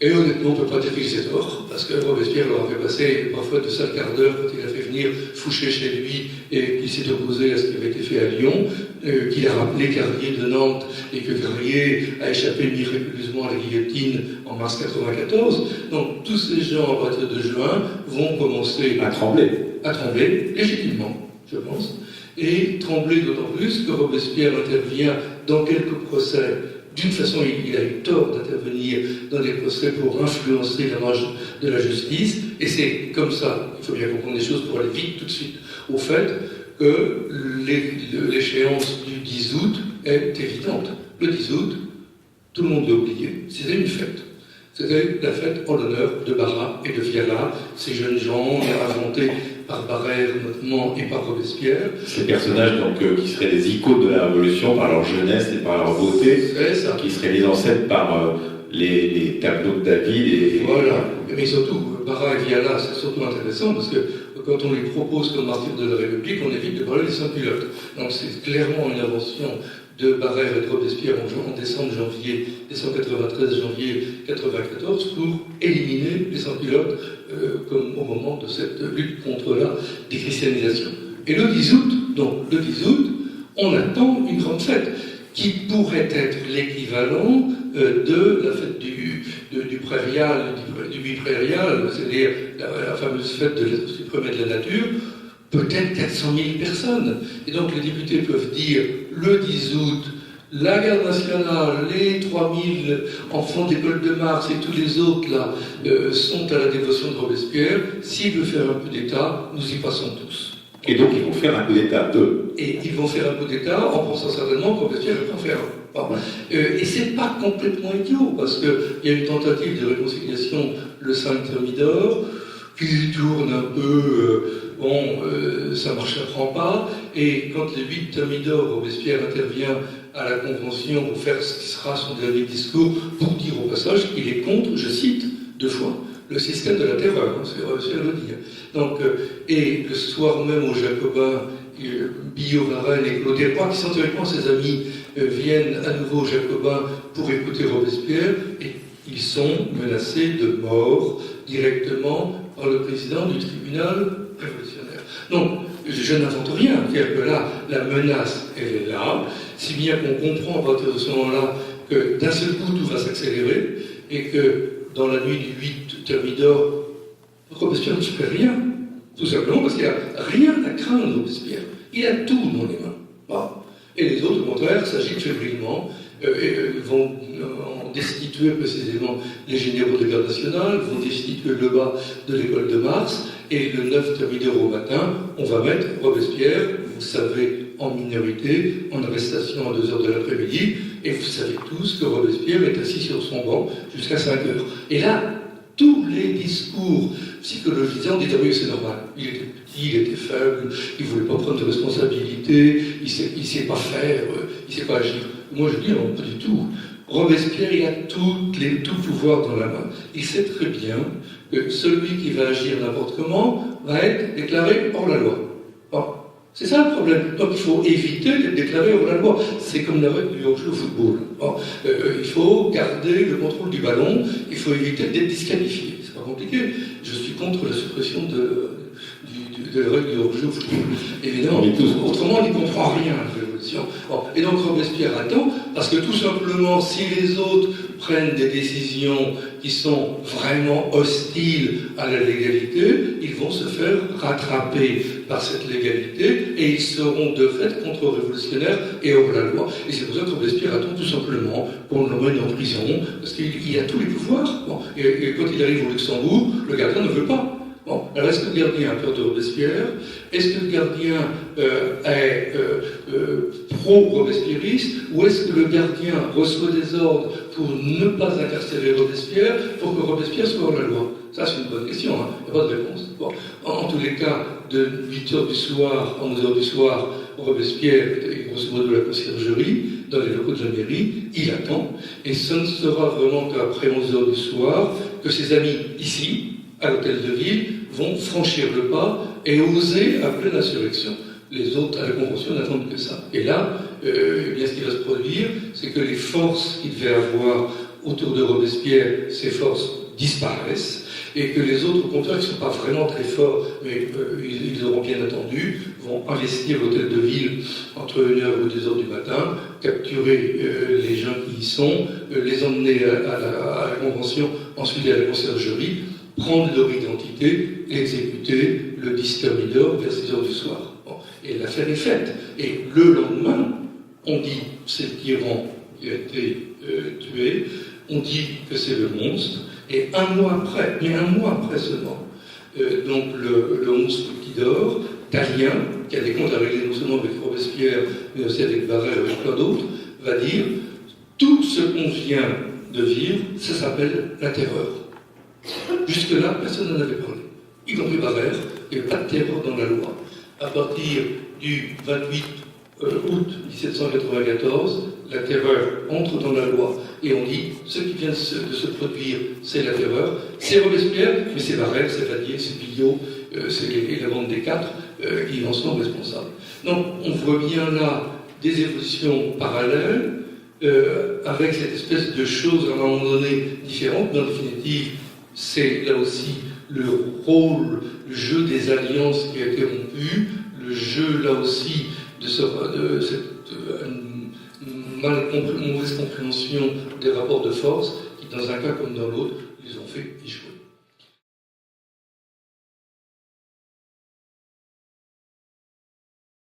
et honnêtement, on ne peut pas dire qu'il s'est tort, parce que Robespierre leur a fait passer parfois de sales quarts d'heure quand il a fait venir Fouché chez lui et qu'il s'est opposé à ce qui avait été fait à Lyon, qu'il a rappelé Carrier de Nantes et que Carrier a échappé miraculeusement à la guillotine en mars 94. Donc tous ces gens, à partir de juin, vont commencer à trembler, légitimement, je pense. Et trembler d'autant plus que Robespierre intervient dans quelques procès. D'une façon, il a eu tort d'intervenir dans des procès pour influencer la marge de la justice. Et c'est comme ça, il faut bien comprendre les choses pour aller vite tout de suite, au fait que l'échéance du 10 août est évidente. Le 10 août, tout le monde l'a oublié, c'était une fête. C'était la fête en l'honneur de Barras et de Viala, ces jeunes gens inventés par Barère notamment et par Robespierre. Ces personnages donc, qui seraient des icônes de la Révolution par leur jeunesse et par leur beauté, qui seraient mis en scène par les tableaux de David. Et voilà, mais surtout, Barère et Viala, c'est surtout intéressant parce que quand on les propose comme martyrs de la République, on évite de parler des sans-culottes. Donc c'est clairement une invention de Barère et de Robespierre en décembre 1993, janvier 1994, pour éliminer les sans-culottes comme au moment de cette lutte contre la déchristianisation. Et le 10 août, on attend une grande fête qui pourrait être l'équivalent de la fête du prairial, du biprairial, c'est-à-dire la fameuse fête de l'être suprême et de la nature, peut-être 400 000 personnes. Et donc les députés peuvent dire, le 10 août, la garde nationale, les 3000 enfants d'école de Mars et tous les autres là sont à la dévotion de Robespierre. S'il veut faire un coup d'État, nous y passons tous. Et donc ils vont faire un coup d'État, eux. Et ils vont faire un coup d'État en pensant certainement que Robespierre va en faire un. Bon. Et c'est pas complètement idiot, parce qu'il y a une tentative de réconciliation le 5 Thermidor, qui tourne un peu, ça ne marchera pas, et quand le 8 Thermidor, Robespierre intervient à la Convention pour faire ce qui sera son dernier discours, pour dire au passage qu'il est contre, je cite, 2 fois, le système de la terreur, c'est Robespierre le dire. Donc, et le soir même aux Jacobins, Billaud Varenne et Claude Desrois, qui sont théoriquement ses amis, viennent à nouveau aux Jacobins pour écouter Robespierre, et ils sont menacés de mort directement par le président du tribunal révolutionnaire. Donc, je n'invente rien, c'est-à-dire que là, la menace, elle est là, si bien qu'on comprend à partir de ce moment-là que d'un seul coup, tout va s'accélérer, et que dans la nuit du 8 Thermidor, Robespierre ne se fait rien, tout simplement parce qu'il n'y a rien à craindre, Robespierre. Il a tout dans les mains. Bon. Et les autres, au contraire, s'agitent fébrilement, vont en destituer précisément les généraux de garde nationale, vont destituer le bas de l'école de Mars, et le 9 Thermidor au matin, on va mettre Robespierre, vous savez, en minorité, en arrestation à 2h de l'après-midi, et vous savez tous que Robespierre est assis sur son banc jusqu'à 5h. Et là, tous les discours psychologisants disent « Ah oui, c'est normal, il était petit, il était faible, il ne voulait pas prendre de responsabilité, il ne sait pas faire, il ne sait pas agir. » Moi je dis non, pas du tout. Robespierre, il a tout pouvoir dans la main. Il sait très bien que celui qui va agir n'importe comment va être déclaré hors la loi. Bon. C'est ça le problème. Donc il faut éviter d'être déclaré hors la loi. C'est comme la règle du hors-jeu au football. Bon. Il faut garder le contrôle du ballon, il faut éviter d'être disqualifié. C'est pas compliqué. Je suis contre la suppression de la règle du hors-jeu au football. Évidemment, autrement on n'y comprend rien à la révolution. Bon. Et donc Robespierre attend, parce que tout simplement, si les autres prennent des décisions qui sont vraiment hostiles à la légalité, ils vont se faire rattraper par cette légalité et ils seront de fait contre-révolutionnaires et hors la loi. Et c'est pour ça que Robespierre attend tout simplement qu'on l'emmène en prison, parce qu'il a tous les pouvoirs. Bon. Et quand il arrive au Luxembourg, le gardien ne veut pas. Bon, alors est-ce que le gardien a peur de Robespierre? Est-ce que le gardien est pro-robespierriste? Ou est-ce que le gardien reçoit des ordres pour ne pas incarcérer Robespierre, pour que Robespierre soit hors la loi? Ça, c'est une bonne question, hein. Il n'y a pas de réponse. Bon. En tous les cas, de 8h du soir à 11h du soir, Robespierre est grosso modo la conciergerie, dans les locaux de la mairie, il attend, et ce ne sera vraiment qu'après 11h du soir que ses amis ici, à l'hôtel de ville, vont franchir le pas et oser appeler l'insurrection. Les autres, à la Convention, n'attendent que ça. Et là, bien, ce qui va se produire, c'est que les forces qu'il devait avoir autour de Robespierre, ces forces disparaissent, et que les autres, au contraire, qui ne sont pas vraiment très forts, mais ils auront bien attendu, vont investir l'hôtel de ville entre 1h ou 2h du matin, capturer les gens qui y sont, les emmener à la Convention, ensuite à la conciergerie, prendre leur identité, l'exécuter le 10 Thermidor vers 6h du soir. Bon. Et l'affaire est faite. Et le lendemain, on dit c'est le tyran qui a été tué, on dit que c'est le monstre, et un mois après seulement, donc le monstre qui dort, Tallien, qui a des comptes à régler non seulement avec Robespierre, mais aussi avec Barère et avec plein d'autres, va dire tout ce qu'on vient de vivre, ça s'appelle la terreur. Jusque-là, personne n'en avait parlé, y compris Barère, Il n'y avait pas de terreur dans la loi. À partir du 28 août 1794, la terreur entre dans la loi et on dit ce qui vient de se produire, c'est la terreur. C'est Robespierre, mais c'est Varenne, c'est Vadier, c'est Billot, c'est la bande des quatre qui en sont responsables. Donc on voit bien là des évolutions parallèles avec cette espèce de choses à un moment donné différentes, mais en définitive, c'est là aussi le rôle, le jeu des alliances qui a été rompu, le jeu là aussi de cette mauvaise compréhension des rapports de force qui, dans un cas comme dans l'autre,